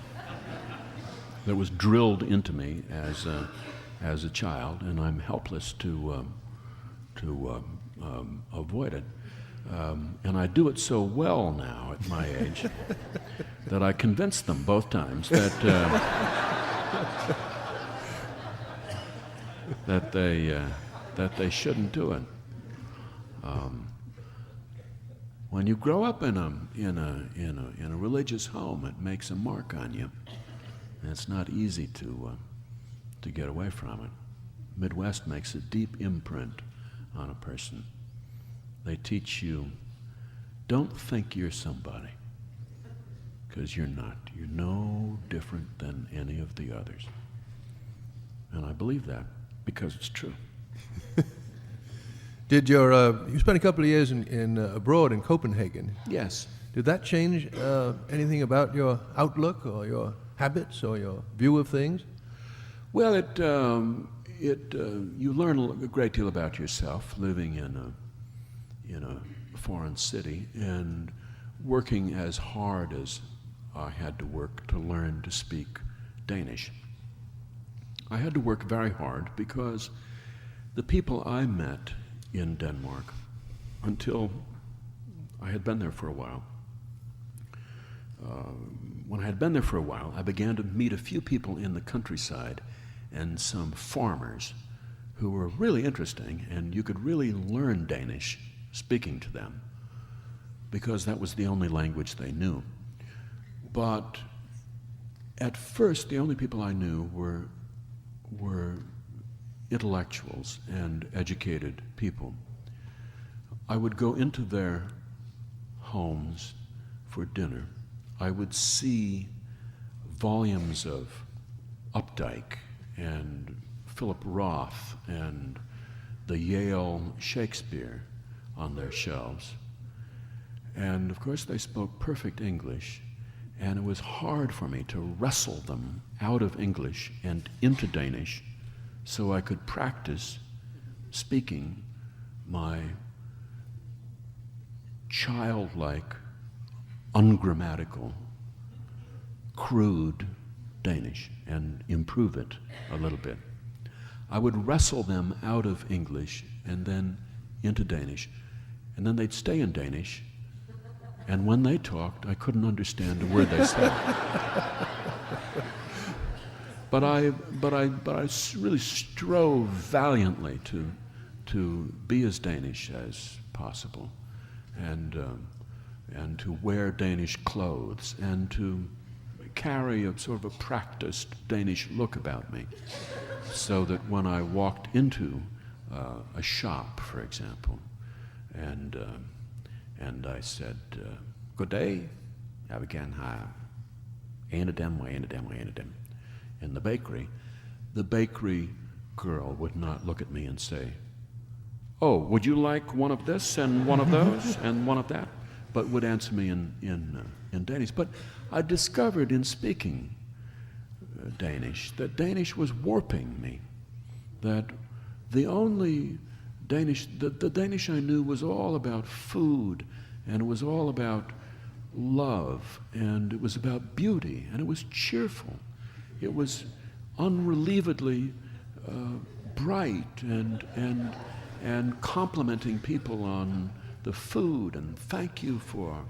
that was drilled into me as a child, and I'm helpless to avoid it. And I do it so well now at my age that I convinced them both times that they shouldn't do it. When you grow up in a religious home, it makes a mark on you, and it's not easy to get away from it. Midwest makes a deep imprint on a person. They teach you, don't think you're somebody, because you're not. You're no different than any of the others. And I believe that because it's true. Did you spent a couple of years in abroad in Copenhagen? Yes. Did that change anything about your outlook or your habits or your view of things? Well, you learn a great deal about yourself living in a foreign city and working as hard as I had to work to learn to speak Danish. I had to work very hard because the people I met in Denmark, until I had been there for a while, when I had been there for a while, I began to meet a few people in the countryside and some farmers who were really interesting, and you could really learn Danish speaking to them because that was the only language they knew. But at first, the only people I knew were intellectuals and educated people. I would go into their homes for dinner. I would see volumes of Updike and Philip Roth and the Yale Shakespeare on their shelves. And of course they spoke perfect English, And it was hard for me to wrestle them out of English and into Danish so I could practice speaking my childlike, ungrammatical, crude Danish and improve it a little bit. I would wrestle them out of English and then into Danish, and then they'd stay in Danish, and when they talked, I couldn't understand a word they said. But I really strove valiantly to be as Danish as possible, and to wear Danish clothes, and to carry a sort of a practiced Danish look about me, so that when I walked into a shop, for example, and I said, "Good day, jeg vil gerne have en af dem, og en af dem, og en af dem," in the bakery girl would not look at me and say, "Oh, would you like one of this and one of those and one of that?" but would answer me in Danish. But I discovered in speaking Danish that Danish was warping me, that the only Danish, the Danish I knew was all about food, and it was all about love, and it was about beauty, and it was cheerful. It was unrelievedly bright and complimenting people on the food, and thank you for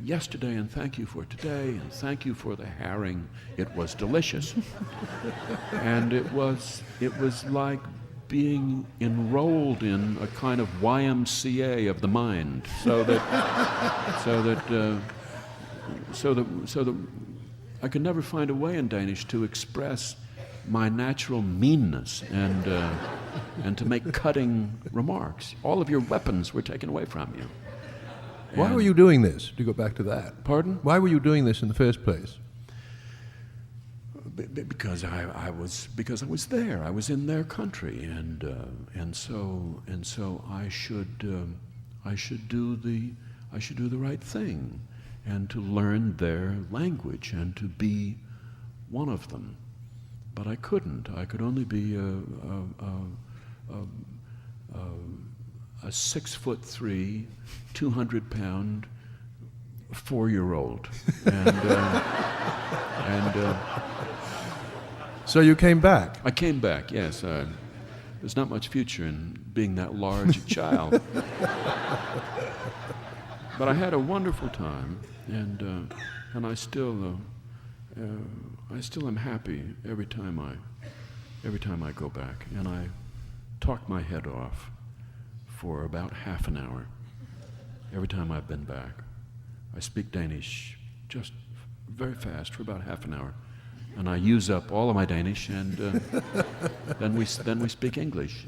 yesterday, and thank you for today, and thank you for the herring. It was delicious. And it was like being enrolled in a kind of YMCA of the mind, so that I could never find a way in Danish to express my natural meanness and to make cutting remarks. All of your weapons were taken away from you. Why were you doing this, to go back to that? Pardon? Why were you doing this in the first place? Because I was there. I was in their country, and so I should do the right thing, and to learn their language and to be one of them. But I couldn't. I could only be a 6'3", 200-pound 4-year-old, and So you came back? I came back. Yes, there's not much future in being that large a child, but I had a wonderful time, and I still am happy every time I go back, and I talk my head off for about half an hour every time I've been back. I speak Danish just very fast for about half an hour, and I use up all of my Danish, and then we speak English.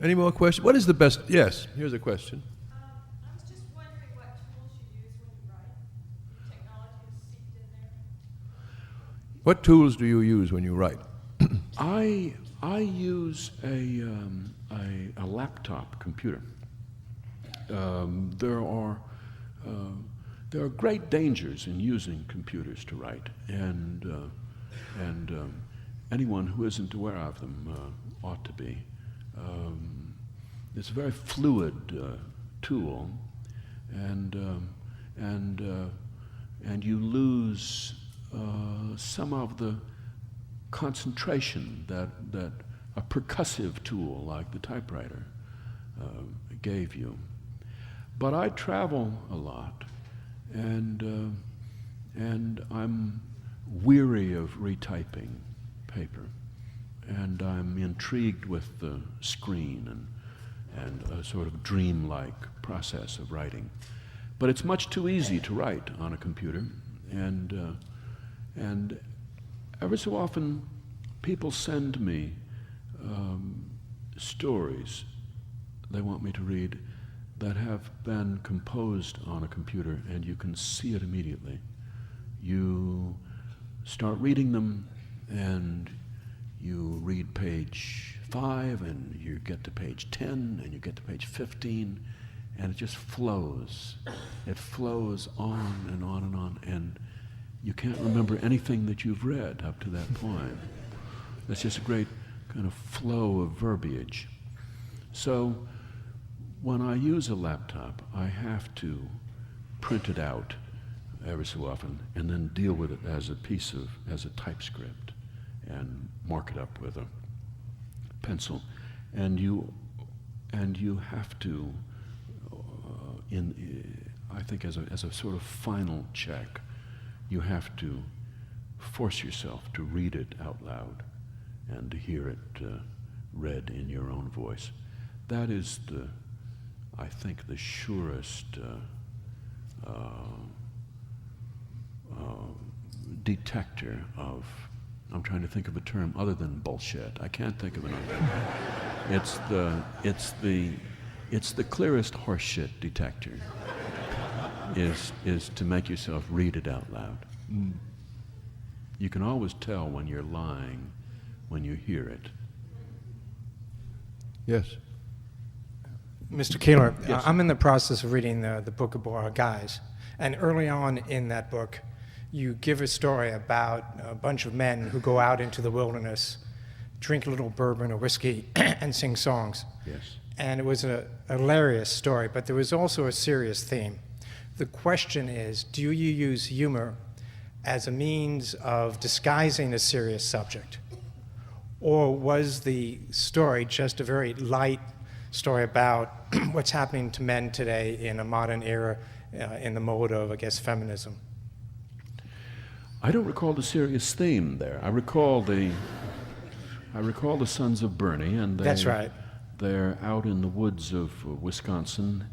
Any more questions? What is the best? Yes, here's a question. I was just wondering what tools you use when you write. Technology is seeped in there. What tools do you use when you write? I use a laptop computer. There are great dangers in using computers to write, and anyone who isn't aware of them ought to be. It's a very fluid tool, and you lose some of the concentration that a percussive tool like the typewriter gave you. But I travel a lot, and I'm weary of retyping paper, and I'm intrigued with the screen and a sort of dreamlike process of writing. But it's much too easy to write on a computer, and every so often people send me stories they want me to read that have been composed on a computer, and you can see it immediately. You start reading them, and you read page 5, and you get to page 10, and you get to page 15, and it just flows. It flows on and on and on, and you can't remember anything that you've read up to that point. It's just a great kind of flow of verbiage. So when I use a laptop, I have to print it out every so often and then deal with it as a typescript and mark it up with a pencil. And you have to, I think as a sort of final check, you have to force yourself to read it out loud and to hear it read in your own voice. That is I think the surest detector of, I'm trying to think of a term other than bullshit. I can't think of another. It's the clearest horseshit detector is to make yourself read it out loud. You can always tell when you're lying when you hear it. Yes. Mr. Keillor, Yes. I'm in the process of reading the Book of Guys, and early on in that book, you give a story about a bunch of men who go out into the wilderness, drink a little bourbon or whiskey, and sing songs. Yes. And it was a hilarious story, but there was also a serious theme. The question is, do you use humor as a means of disguising a serious subject? Or was the story just a very light story about what's happening to men today in a modern era in the mode of, I guess, feminism? I don't recall the serious theme there. I recall the Sons of Bernie, and That's right. They're out in the woods of Wisconsin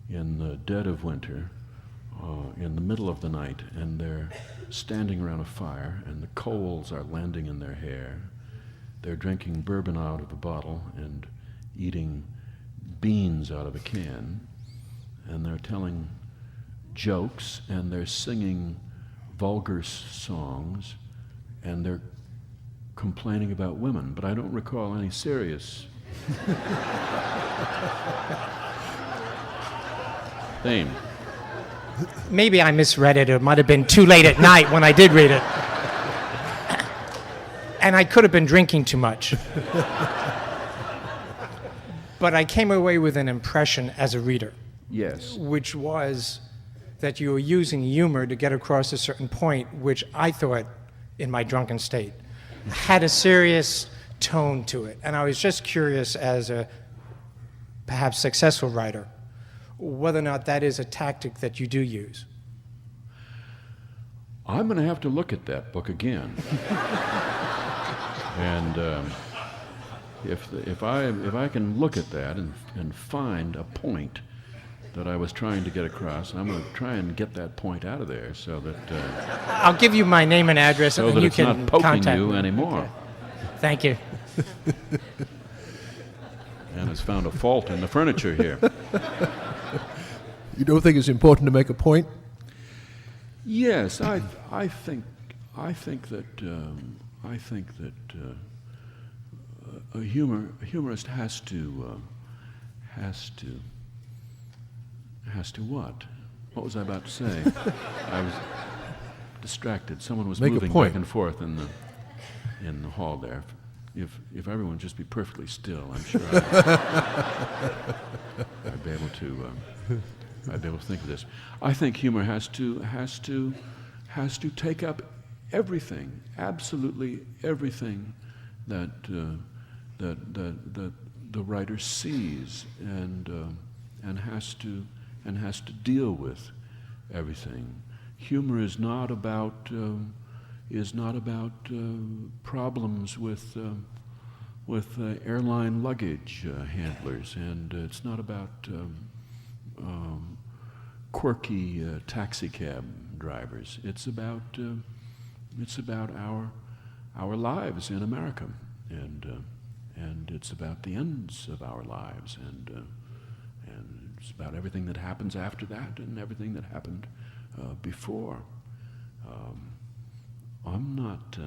in the dead of winter, in the middle of the night, and they're standing around a fire, and the coals are landing in their hair. They're drinking bourbon out of a bottle and eating beans out of a can, and they're telling jokes, and they're singing vulgar songs, and they're complaining about women, but I don't recall any serious theme. Maybe I misread it. It might have been too late at night when I did read it. And I could have been drinking too much. But I came away with an impression as a reader, Yes. which was that you were using humor to get across a certain point, which I thought, in my drunken state, had a serious tone to it. And I was just curious, as a perhaps successful writer, whether or not that is a tactic that you do use. I'm going to have to look at that book again. And if I can look at that and find a point that I was trying to get across, I'm going to try and get that point out of there so that I'll give you my name and address, so and that then you it's can not poking contact you me. anymore. Okay. Thank you. And has found a fault in the furniture here. You don't think it's important to make a point? Yes, I think that a humorist has to what? What was I about to say? I was distracted. Someone was Make a moving point. back and forth in the hall there. If everyone would just be perfectly still, I'm sure I'd be able to think of this. I think humor has to take up everything, absolutely everything that the writer sees, and has to deal with everything. Humor is not about problems with airline luggage handlers, and it's not about quirky taxi cab drivers. It's about our lives in America, and it's about the ends of our lives, and it's about everything that happens after that and everything that happened before. I'm not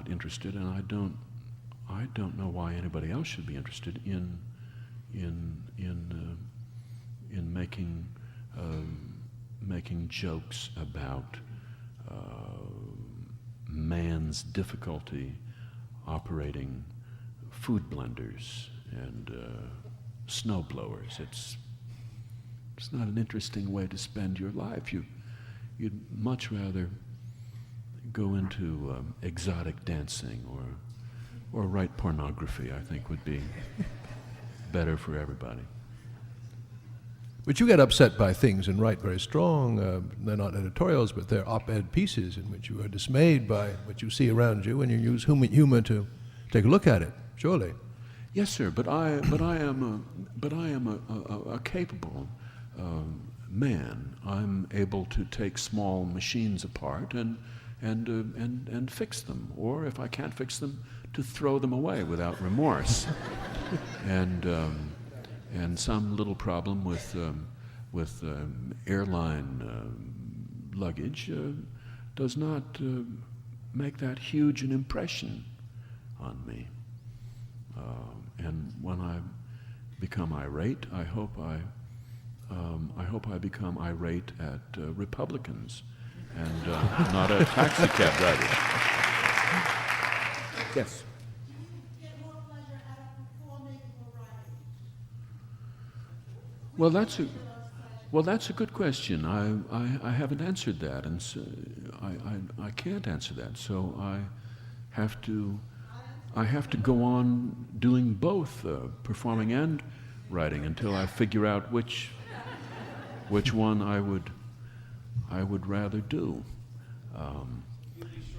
interested, and I don't know why anybody else should be interested in in making jokes about man's difficulty operating food blenders and snow blowers. It's not an interesting way to spend your life. You'd much rather go into exotic dancing or write pornography, I think would be better for everybody. But you get upset by things and write very strong, they're not editorials, but they're op-ed pieces in which you are dismayed by what you see around you, and you use humor to take a look at it, surely. Yes, sir, but I am a capable man. I'm able to take small machines apart and fix them, or if I can't fix them, to throw them away without remorse. And some little problem with airline luggage does not make that huge an impression on me. And when I become irate, I hope I become irate at Republicans and not at taxi cab drivers. Yes. Well, that's a good question. I haven't answered that, and so I can't answer that. So I have to go on doing both, performing and writing, until I figure out which one I would rather do.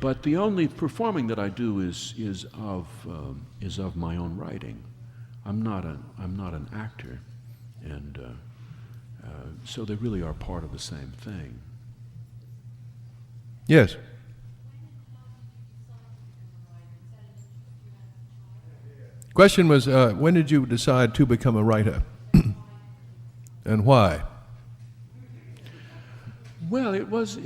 But the only performing that I do is of my own writing. I'm not an actor. And so they really are part of the same thing. Yes. Question was, when did you decide to become a writer? And why? Well, it was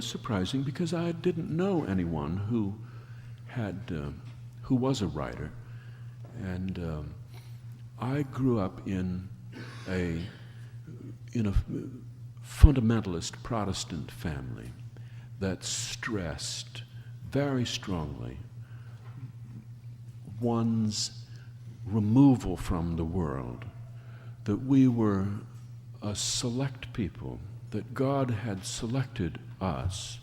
surprising because I didn't know anyone who was a writer, and I grew up in a fundamentalist Protestant family that stressed very strongly one's removal from the world, that we were a select people, that God had selected us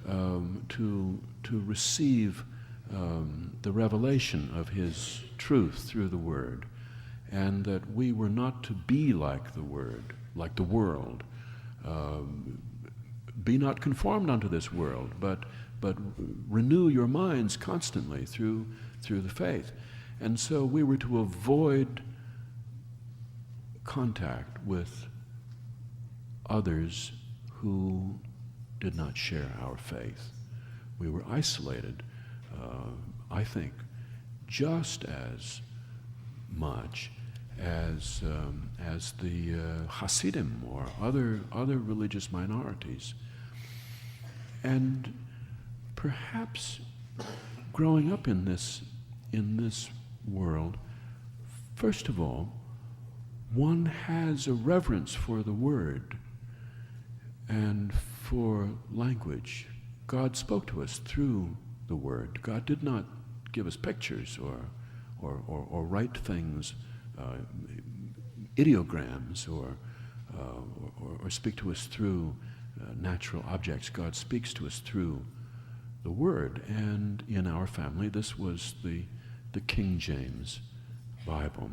to receive the revelation of His truth through the Word, and that we were not to be like the world. Be not conformed unto this world, but renew your minds constantly through the faith. And so we were to avoid contact with others who did not share our faith. We were isolated, I think, just as much as the Hasidim or other religious minorities. And perhaps growing up in this world, first of all, one has a reverence for the Word and for language. God spoke to us through the Word. God did not give us pictures or write things, ideograms, or speak to us through natural objects. God speaks to us through the Word. And in our family, this was the King James Bible,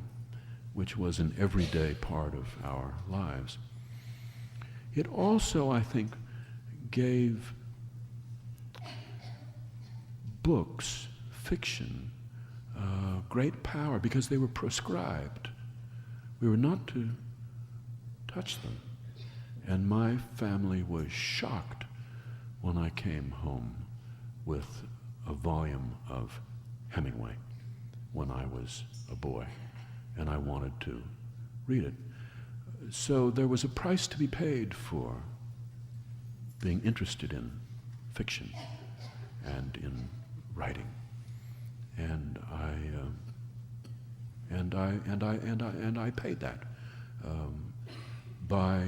which was an everyday part of our lives. It also, I think, gave books, fiction, great power because they were proscribed. We were not to touch them. And my family was shocked when I came home with a volume of Hemingway when I was a boy, and I wanted to read it. So there was a price to be paid for being interested in fiction and in writing. And and I paid that by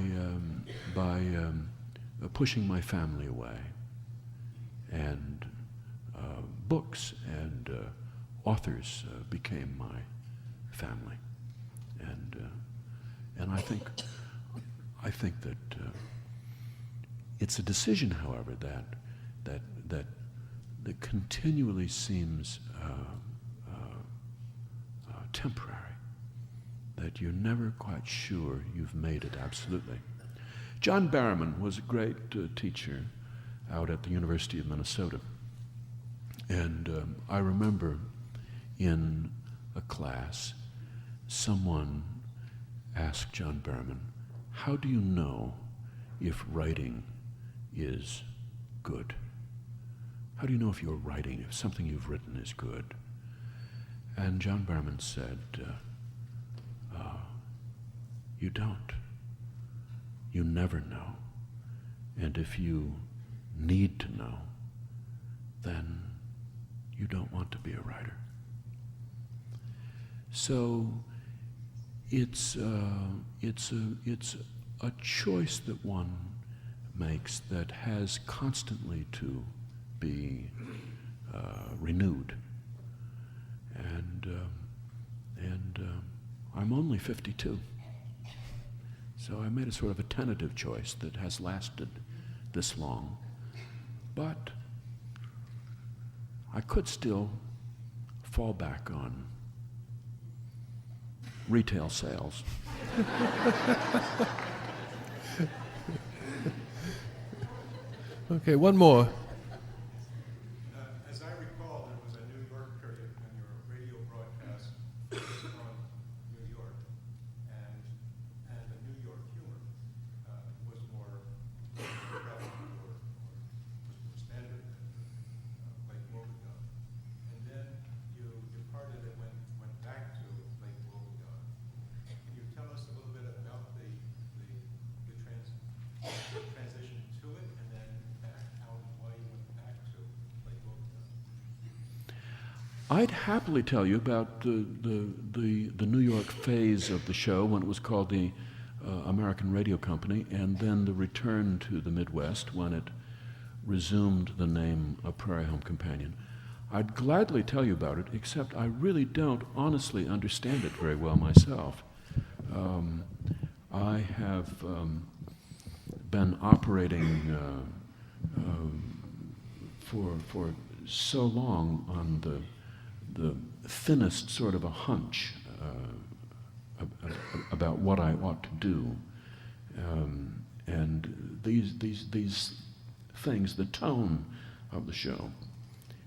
pushing my family away, and books and authors became my family, and I think that it's a decision, however, that continually seems temporary, that you're never quite sure you've made it absolutely. John Barrowman was a great teacher out at the University of Minnesota, and I remember in a class someone asked John Barrowman, "How do you know if writing is good? How do you know if you're writing, if something you've written is good?" And John Barrowman said, "You don't. You never know. And if you need to know, then you don't want to be a writer." So it's a choice that one makes that has constantly to be renewed. And I'm only 52. So I made a sort of a tentative choice that has lasted this long. But I could still fall back on retail sales. Okay, one more. As I recall, there was a New York period when your radio broadcast focused on New York, and the New York humor was more prevalent or was more standard than Lake Wobegon. And then you departed and went back to Lake Wobegon. Can you tell us a little bit about the transition to it, and then back out and why you went back to Lake Wobegon? I'd happily tell you about the New York phase of the show when it was called the American Radio Company, and then the return to the Midwest when it resumed the name of Prairie Home Companion. I'd gladly tell you about it, except I really don't honestly understand it very well myself. I have been operating for so long on the thinnest sort of a hunch about what I ought to do, and these things, the tone of the show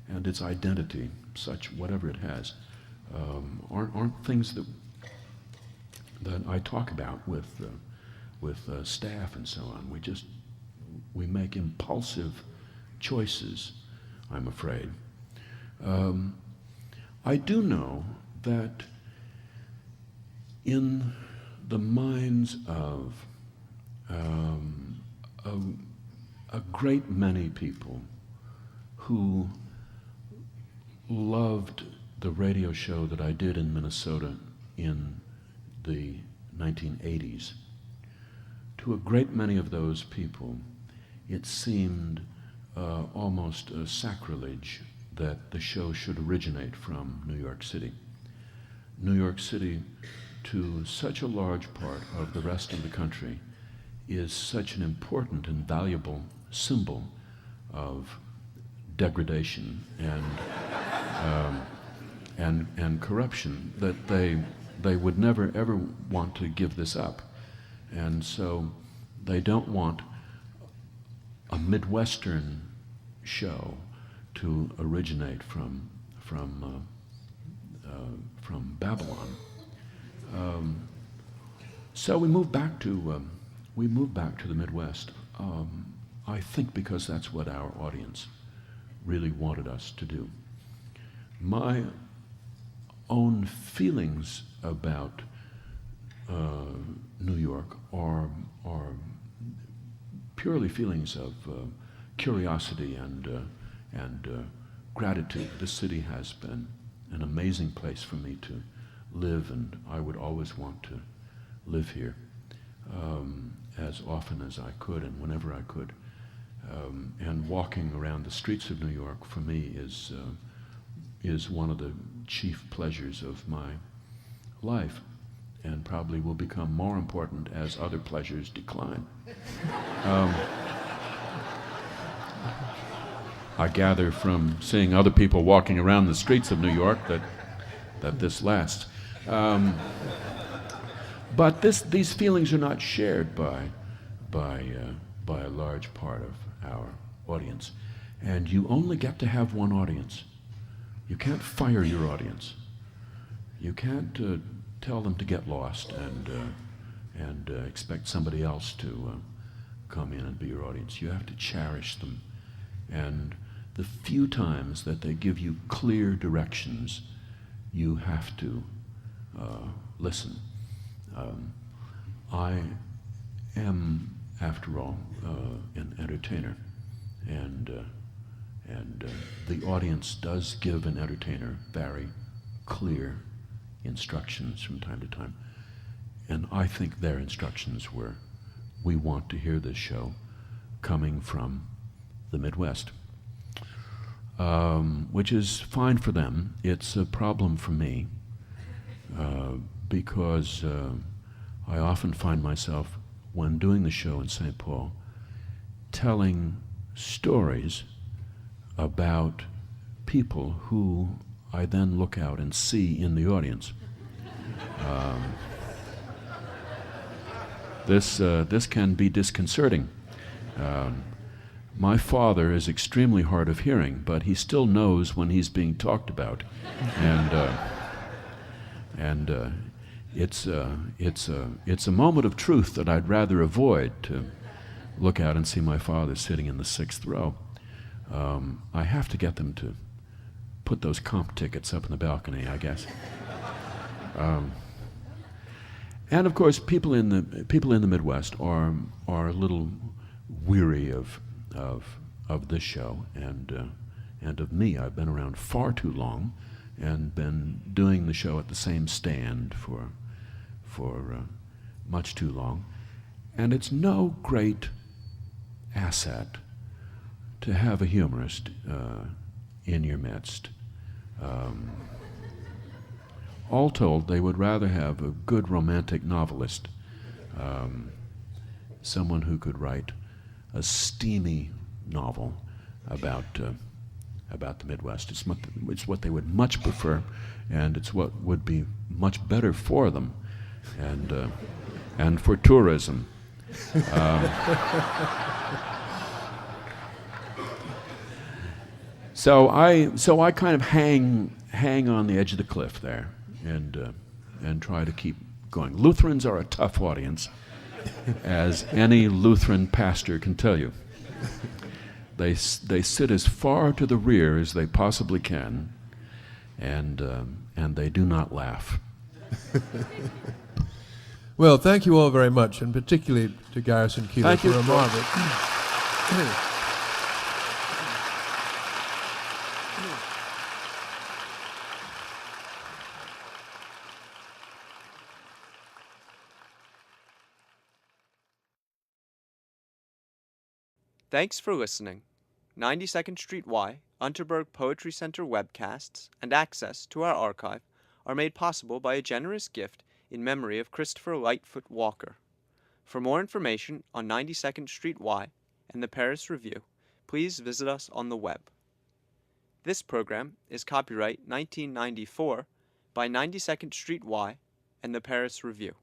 and its identity, such whatever it has, aren't things that I talk about with staff and so on. We make impulsive choices, I'm afraid. I do know that in the minds of a great many people who loved the radio show that I did in Minnesota in the 1980s, to a great many of those people, it seemed almost a sacrilege that the show should originate from New York City. New York City, to such a large part of the rest of the country, is such an important and valuable symbol of degradation and corruption that they would never ever want to give this up. And so they don't want a Midwestern show to originate from Babylon. So we moved back to the Midwest. I think because that's what our audience really wanted us to do. My own feelings about New York are purely feelings of curiosity and gratitude. The city has been an amazing place for me to live, and I would always want to live here as often as I could and whenever I could. And walking around the streets of New York for me is one of the chief pleasures of my life, and probably will become more important as other pleasures decline. I gather from seeing other people walking around the streets of New York that this lasts. But these feelings are not shared by a large part of our audience. And you only get to have one audience. You can't fire your audience. You can't tell them to get lost and expect somebody else to come in and be your audience. You have to cherish them. And the few times that they give you clear directions, you have to listen. I am, after all, an entertainer, and the audience does give an entertainer very clear instructions from time to time. And I think their instructions were, we want to hear this show coming from the Midwest, which is fine for them. It's a problem for me because I often find myself, when doing the show in St. Paul, telling stories about people who I then look out and see in the audience. This can be disconcerting. My father is extremely hard of hearing, but he still knows when he's being talked about, and it's a moment of truth that I'd rather avoid, to look out and see my father sitting in the 6th row. I have to get them to put those comp tickets up in the balcony, I guess. And of course, people in the Midwest are a little weary of this show and of me. I've been around far too long and been doing the show at the same stand for much too long. And it's no great asset to have a humorist in your midst. All told, they would rather have a good romantic novelist, someone who could write a steamy novel about the Midwest. It's what they would much prefer, and it's what would be much better for them, and for tourism. So I kind of hang on the edge of the cliff there, and try to keep going. Lutherans are a tough audience, as any Lutheran pastor can tell you. They sit as far to the rear as they possibly can, and they do not laugh. Well, thank you all very much, and particularly to Garrison Keillor for a marvelous. Thanks for listening. 92nd Street Y, Unterberg Poetry Center webcasts, and access to our archive are made possible by a generous gift in memory of Christopher Lightfoot Walker. For more information on 92nd Street Y and the Paris Review, please visit us on the web. This program is copyright 1994 by 92nd Street Y and the Paris Review.